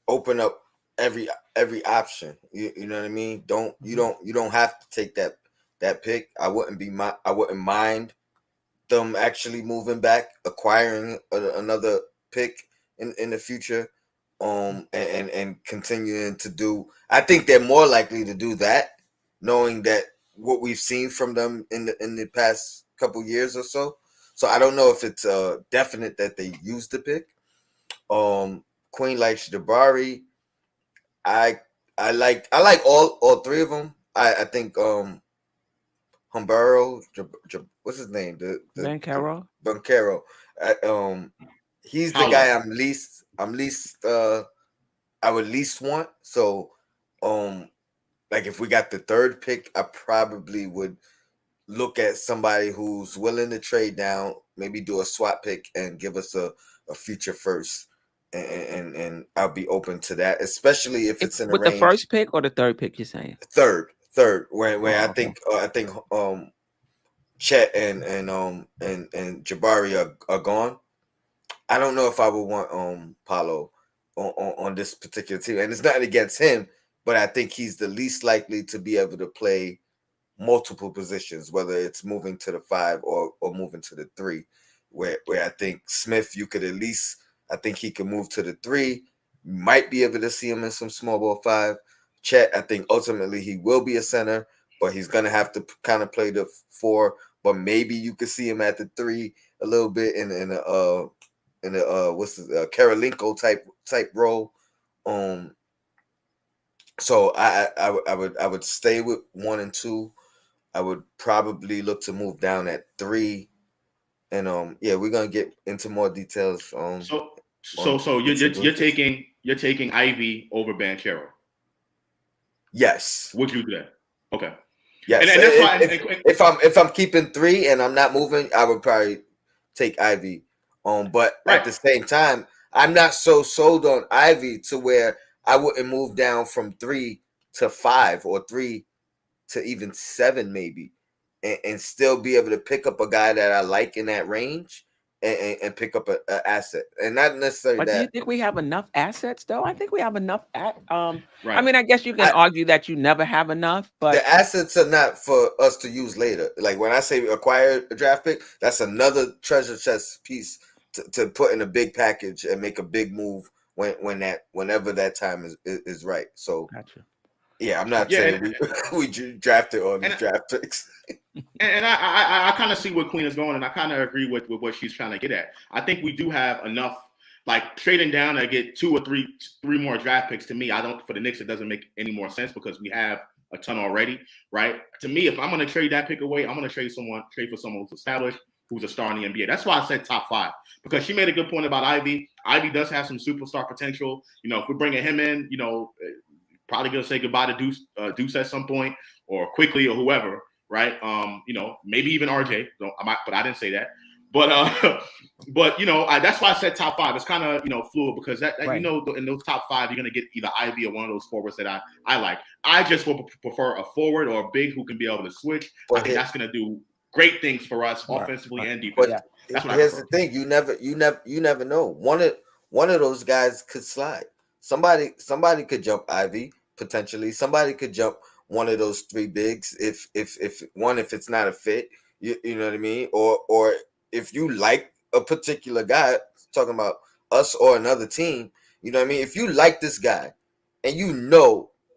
open up every option. You know what I mean? You don't have to take that pick. I wouldn't mind them actually moving back, acquiring another pick in the future, and continuing to do. I think they're more likely to do that, knowing that what we've seen from them in the past couple years or so. So I don't know if it's definite that they used the pick. Queen likes Jabari. I like all three of them. I think Humbero, what's his name? The Banchero. Banchero. He's the guy I'm least I would least want. So like if we got the third pick, I probably would look at somebody who's willing to trade down, maybe do a swap pick and give us a future first. And I'll be open to that, especially if it's in with the range. The first pick or the third pick, you're saying? Third, where I think Chet and Jabari are gone. I don't know if I would want Paolo on this particular team, and it's not against him, but I think he's the least likely to be able to play multiple positions, whether it's moving to the 5 or moving to the 3. Where I think Smith, you could at least, I think he can move to the 3. You might be able to see him in some small ball 5. Chet, I think ultimately he will be a center, but he's gonna have to kind of play the 4. But maybe you could see him at the 3 a little bit in a Karolinko type role. So I would stay with 1 and 2. I would probably look to move down at 3. And yeah, we're gonna get into more details. So you're taking Ivy over Banchero. Yes. Would you do that? Okay. Yes. And that's why if I'm keeping 3 and I'm not moving, I would probably take Ivy. But at the same time, I'm not so sold on Ivy to where I wouldn't move down from 3 to 5 or 3 to even 7 maybe, and still be able to pick up a guy that I like in that range and pick up an asset, and not necessarily But that. do you think we have enough assets though? I think we have enough Right. I mean, I guess you can argue that you never have enough, but the assets are not for us to use later. Like when I say acquire a draft pick, that's another treasure chest piece to put in a big package and make a big move whenever that time is right. So gotcha. Yeah, I'm not saying we drafted all these draft picks. And I kind of see where Queen is going, and I kind of agree with what she's trying to get at. I think we do have enough, like trading down to get 2 or 3 more draft picks. To me, for the Knicks, it doesn't make any more sense because we have a ton already, right? To me, if I'm going to trade that pick away, I'm going to trade for someone who's established, who's a star in the NBA. That's why I said top 5, because she made a good point about Ivy. Ivy does have some superstar potential. If we're bringing him in, probably gonna say goodbye to Deuce at some point, or quickly, or whoever, right? Maybe even RJ. But I didn't say that. But that's why I said top 5. It's kind of fluid because that right. In those top 5, you're gonna get either Ivy or one of those forwards that I like. I just would prefer a forward or a big who can be able to switch. I think that's gonna do great things for us offensively and defensively. That's what here's the thing: you never know. One of those guys could slide. Somebody could jump Ivy potentially. Somebody could jump one of those 3 bigs if it's not a fit. You know what I mean? Or if you like a particular guy, talking about us or another team, you know what I mean? If you like this guy and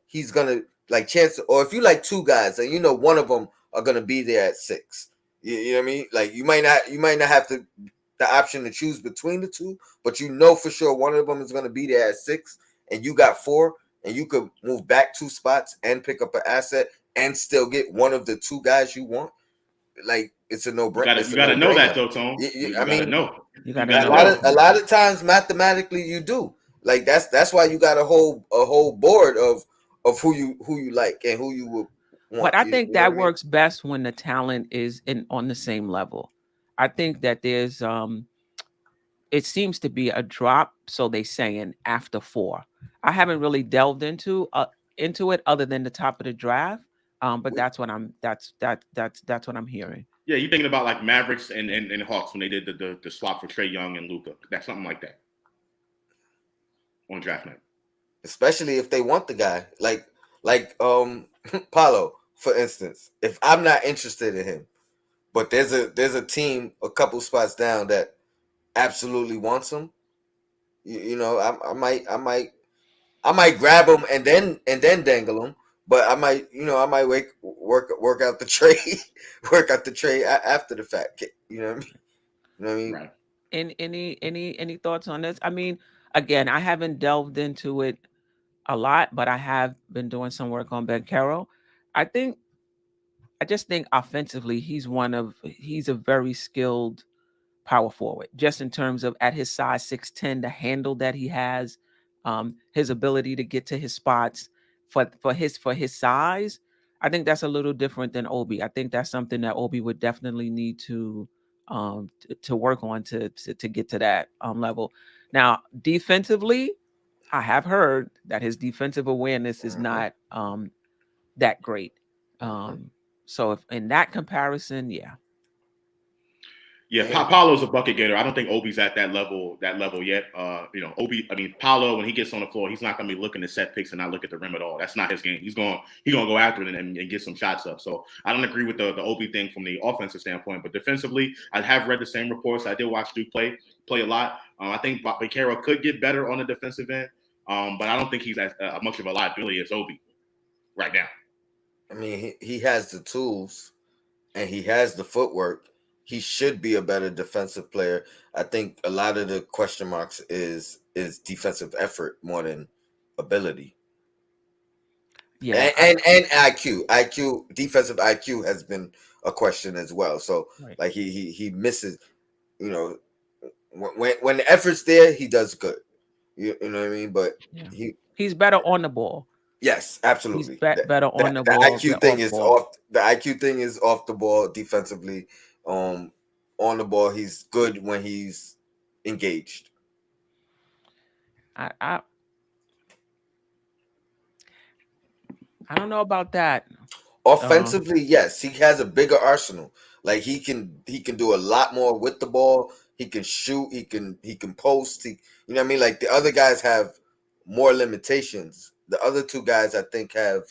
he's gonna like chance, or if you like 2 guys and one of them are gonna be there at 6, you know what I mean? Like you might not have the option to choose between the 2, but for sure one of them is gonna be there at 6, and you got 4, and you could move back 2 spots and pick up an asset and still get one of the 2 guys you want. Like it's a no-brainer. You gotta know that though, Tone. I mean, know. A lot of times mathematically you do. Like that's why you got a whole board of who you like and who you would want. But I You think know what that I mean? works best when the talent is in on the same level. I think that there's it seems to be a drop, so they saying after 4. I haven't really delved into it other than the top of the draft. But We, that's what I'm hearing. Yeah, you're thinking about like Mavericks and Hawks when they did the swap for Trae Young and Luka. That's something like that on draft night. especially if they want the guy, Paulo, for instance. If I'm not interested in him, but there's a team a couple spots down that absolutely wants him. You know, I might grab him and then dangle him, but I might work out the trade, work out the trade after the fact. You know what I mean? You know what I mean? Right. Any thoughts on this? I mean, again, I haven't delved into it a lot, but I have been doing some work on Ben Carroll. I think I just think offensively, he's a very skilled power forward, just in terms of at his size 6'10", the handle that he has, his ability to get to his spots for his size. I think that's a little different than Obi. I think that's something that Obi would definitely need to work on to get to that level. Now, defensively, I have heard that his defensive awareness is Mhm, not that great. mhm. So if in that comparison, yeah. Yeah, And Paolo's a bucket getter. I don't think Obi's at that level yet. Obi. I mean, Paolo, when he gets on the floor, he's not going to be looking to set picks and not look at the rim at all. That's not his game. He's going to go after it and get some shots up. So I don't agree with the Obi thing from the offensive standpoint. But defensively, I have read the same reports. I did watch Duke play a lot. I think Vaquero could get better on the defensive end, but I don't think he's as much of a liability as Obi right now. I mean, he has the tools and he has the footwork. He should be a better defensive player. I think a lot of the question marks is defensive effort more than ability. Yeah, And IQ defensive IQ has been a question as well. So right. like he misses, you know, when the effort's there, he does good. You know what I mean? But Yeah. he He's better on the ball. yes, He's absolutely. better on the The ball IQ than thing off is ball. off. The IQ thing is off the ball defensively. Um, on the ball, he's good when he's engaged. I, I I don't know about that. Uh, Offensively, yes, he has a bigger arsenal. Like he can do a lot more with the ball. He can shoot. He can post. You know what I mean? Like the other guys have more limitations. The other two guys, I think, have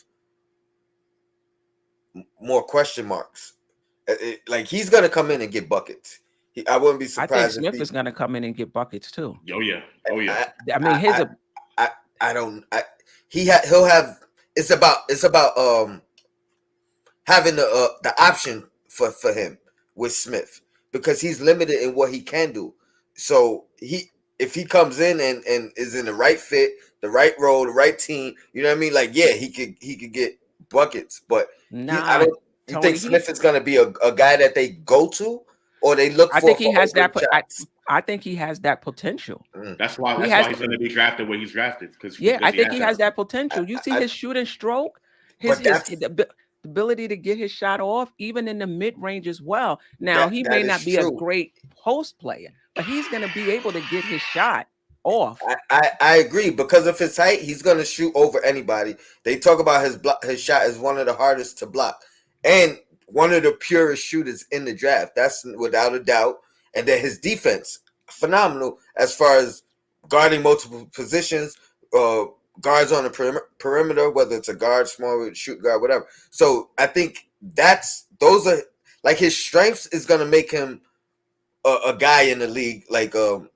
more question marks. Like he's gonna come in and get buckets. I wouldn't be I think surprised if Smith he. is going to come in and get buckets too. Oh yeah, oh yeah. I I mean, I his I I, I don't. He'll have. It's about having the option for him with Smith because he's limited in what he can do. So if he comes in and is in the right fit, the right role, the right team, you know what I mean? Like yeah, he could get buckets, but I nah, don't. You think Tony. Smith is going to be a guy that they go to or they look I think for he has open that. shots? I think he has that potential. Mm. That's why He has. he's going to be drafted where he's drafted because Yeah, I he think has he that. has that potential. You see I his shooting stroke, but that's the ability to get his shot off, even in the mid range as well. Now he that may is not be a true. great post player, but he's going to be able to get his shot off. I agree because of his height, he's going to shoot over anybody. They talk about his shot as one of the hardest to block and one of the purest shooters in the draft. That's without a doubt. And then his defense, phenomenal as far as guarding multiple positions, uh, guards on the perimeter, whether it's a guard, small shoot guard, whatever. So I think those are like his strengths is going to make him a guy in the league like a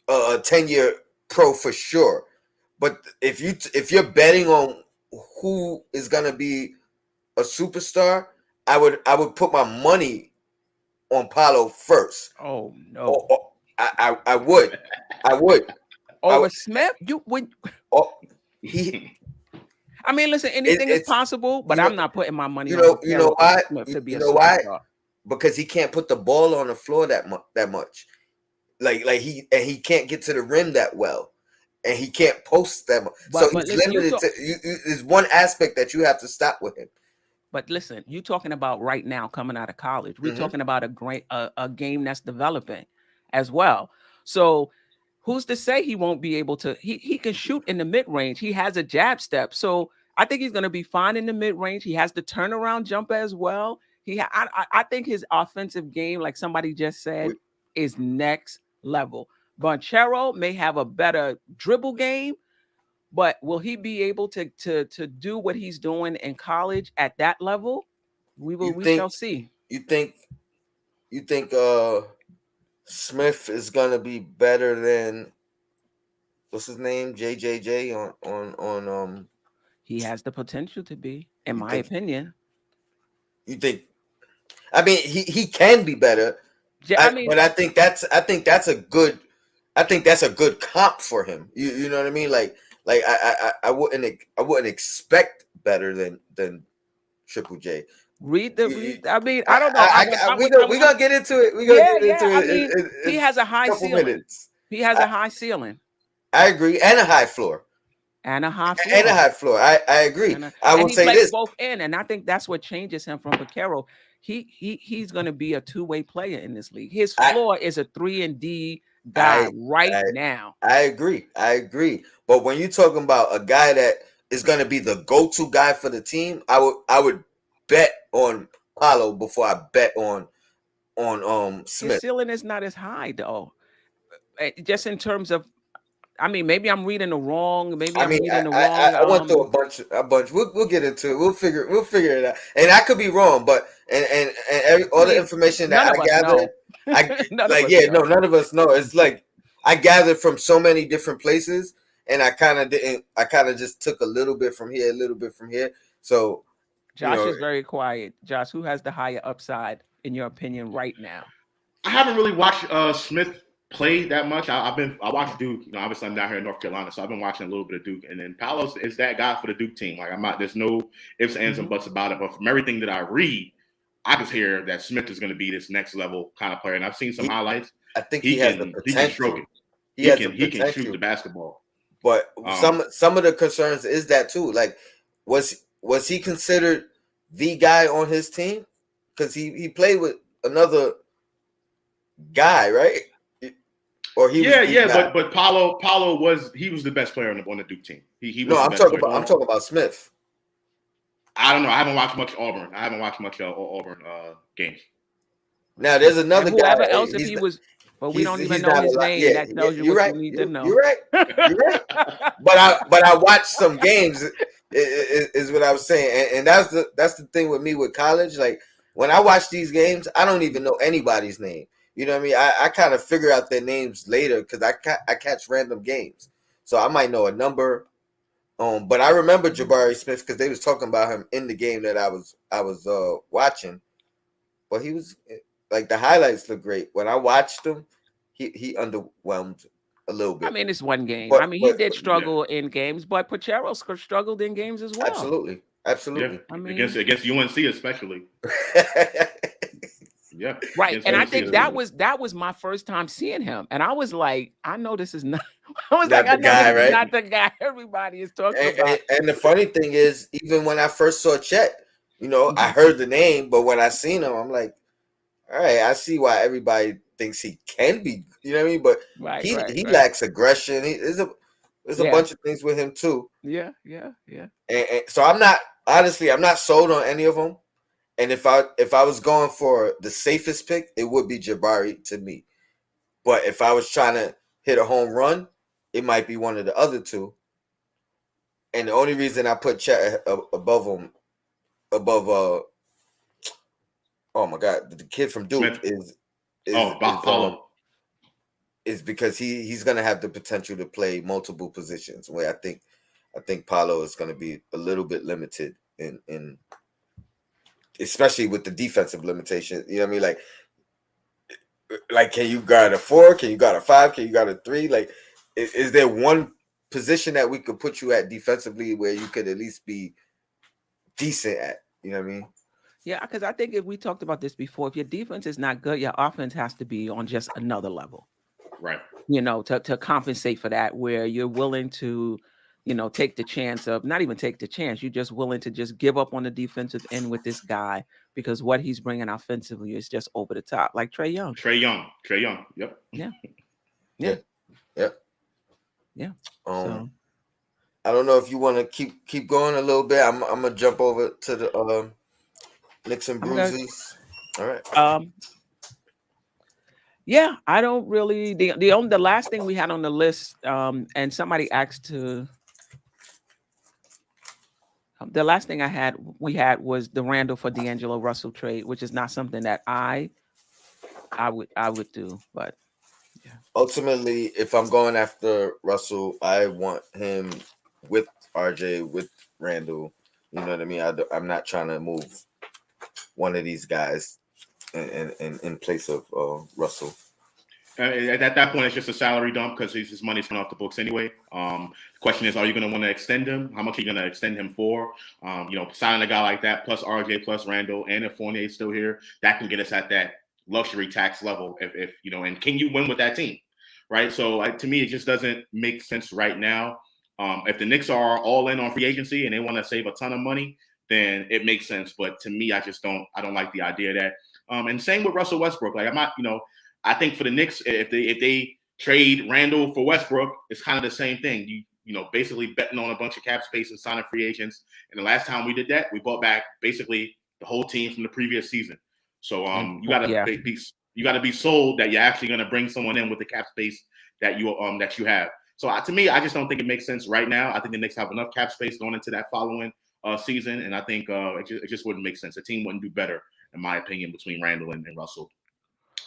10-year pro for sure. But if you're betting on who is gonna be a superstar, I would put my money on Paulo first. Oh Or, no, I would. I would. I over Smith, you when oh, he I mean, listen, anything is it's possible, but you know I'm not putting my money you on know Vaquero over why Smith to be you a know why superstar. because he can't put the ball on the floor that much. Like he can't get to the rim that well. and he can't post them. So But he's listen, limited to. There's one aspect that you have to stop with him. But listen, you talking about right now coming out of college. We're Mhm. talking about a game that's developing as well. So who's to say he won't be able to? He can shoot in the mid range. He has a jab step, so I think he's going to be fine in the mid range. He has the turnaround jumper as well. I think his offensive game, like somebody just said, is next level. Banchero may have a better dribble game, but will he be able to do what he's doing in college at that level? We shall see. You think Smith is gonna be better than what's his name? JJJ on He has the potential to be, in you my think opinion. you think I mean he can be better. But I think that's a good comp for him. You know what I mean? Like I wouldn't expect better than Triple J. Read. I mean, I don't know. We're gonna get into it. We're gonna get into I it mean, in he has a high couple ceiling. minutes. He has a high ceiling I agree, and a high floor. and a high floor. And a high floor. I agree. I will he say plays this. both in, and I think that's what changes him from Vaquero. He's going to be a two-way player in this league. His floor is a 3-and-D guy now. I agree. But when you're talking about a guy that is going to be the go-to guy for the team, I would bet on Paolo before I bet on Smith. His ceiling is not as high though. Just in terms of, I mean, maybe I'm reading the wrong. Maybe I'm reading the wrong. I went through a bunch. We'll get into it. We'll figure it out. And I could be wrong, but and all the information that I gathered, none of us know. It's like I gathered from so many different places, and I kind of didn't. I kind of just took a little bit from here, a little bit from here. So Josh is very quiet. Josh, who has the higher upside in your opinion right now? I haven't really watched Smith play that much. I watched Duke. You know, obviously I'm down here in North Carolina, so I've been watching a little bit of Duke. And then Paolo is that guy for the Duke team. Like there's no ifs, ands, and buts about it. But from everything that I read, I just hear that Smith is going to be this next level kind of player. And I've seen some highlights. I think he has the potential. He can stroke it. He can shoot the basketball. But some of the concerns is that too. Like, was he considered the guy on his team? Because he played with another guy, right? Or he but Paolo was the best player on the Duke team. He was. No, I'm talking about Smith. I don't know. I haven't watched much Auburn. I haven't watched much Auburn games. Now there's another guy. Whoever else, if he was, but we don't even know his name. Yeah, that tells you what you need to know. You're right. But I watched some games. Is what I was saying, and that's the thing with me with college. Like when I watch these games, I don't even know anybody's name. You know what I mean? I kind of figure out their names later because I catch random games, so I might know a number. But I remember Jabari Smith because they was talking about him in the game that I was watching. But he was like the highlights look great. When I watched him, he underwhelmed a little bit. I mean, it's one game. He did struggle in games, but Pachero struggled in games as well. Absolutely. Yeah. I mean, against UNC especially. Yeah. Right. And I think that was my first time seeing him. And I was like, I know this is not not the guy everybody is talking about. And the funny thing is, even when I first saw Chet, I heard the name, but when I seen him, I'm like, all right, I see why everybody thinks he can be, you know what I mean? But he lacks aggression. There's a bunch of things with him too. Yeah. And so I'm not sold on any of them. And if I was going for the safest pick, it would be Jabari to me. But if I was trying to hit a home run, it might be one of the other two. And the only reason I put Chet above oh my God, the kid from Duke is because he's gonna have the potential to play multiple positions. Where I think Paolo is gonna be a little bit limited in especially with the defensive limitation. You know what I mean? Like can you guard a 4? Can you guard a 5? Can you guard a 3? Like, is there one position that we could put you at defensively where you could at least be decent at? You know what I mean? Yeah, because I think if we talked about this before, if your defense is not good, your offense has to be on just another level. Right. To compensate for that, where you're willing to, take the chance of, not even take the chance, you're just willing to just give up on the defensive end with this guy because what he's bringing offensively is just over the top, like Trae Young. Trae Young. Yep. Yeah. So I don't know if you want to keep going a little bit. I'm gonna jump over to the Knicks and Bruises. All right. Yeah, I don't really. The last thing we had on the list, and somebody asked to. The last thing we had was the Randle for D'Angelo Russell trade, which is not something that I would do. But yeah. Ultimately, if I'm going after Russell, I want him with RJ, with Randle. You know what I mean? I'm not trying to move one of these guys in place of Russell. At that point, it's just a salary dump because his money's coming off the books anyway. The question is, are you going to want to extend him? How much are you going to extend him for? Signing a guy like that, plus RJ, plus Randle, and if Fournier's still here, that can get us at that luxury tax level. If and can you win with that team, right? So to me, it just doesn't make sense right now. If the Knicks are all in on free agency and they want to save a ton of money, then it makes sense. But to me, I don't like the idea of that. And same with Russell Westbrook. Like I'm not, I think for the Knicks, if they trade Randle for Westbrook, it's kind of the same thing. Basically betting on a bunch of cap space and signing free agents. And the last time we did that, we bought back basically the whole team from the previous season. So you gotta be sold that you're actually going to bring someone in with the cap space that you have. So to me, I just don't think it makes sense right now. I think the Knicks have enough cap space going into that following season, and I think it just wouldn't make sense. The team wouldn't do better, in my opinion, between Randle and Russell.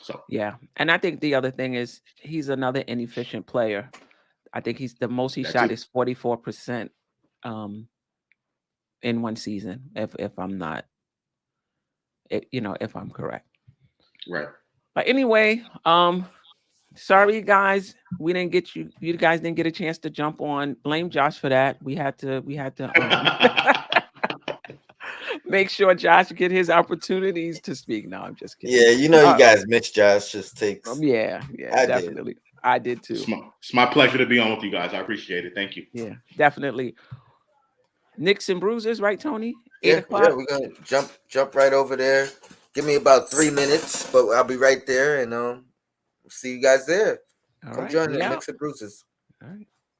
So yeah, and I think the other thing is he's another inefficient player. I think he's the most he shot is 44% in one season. If I'm not, if I'm correct, right. But anyway, sorry guys, we didn't get you. You guys didn't get a chance to jump on. Blame Josh for that. We had to make sure Josh get his opportunities to speak. No, I'm just kidding. Yeah, you guys miss Josh. Just takes. Yeah, definitely. I did too. It's my pleasure to be on with you guys. I appreciate it. Thank you. Yeah, definitely. Knicks and Bruises, right, Tony? 8 o'clock. Yeah, we're gonna jump right over there. Give me about 3 minutes, but I'll be right there, and we'll see you guys there. Come join the Knicks and Bruises. All right.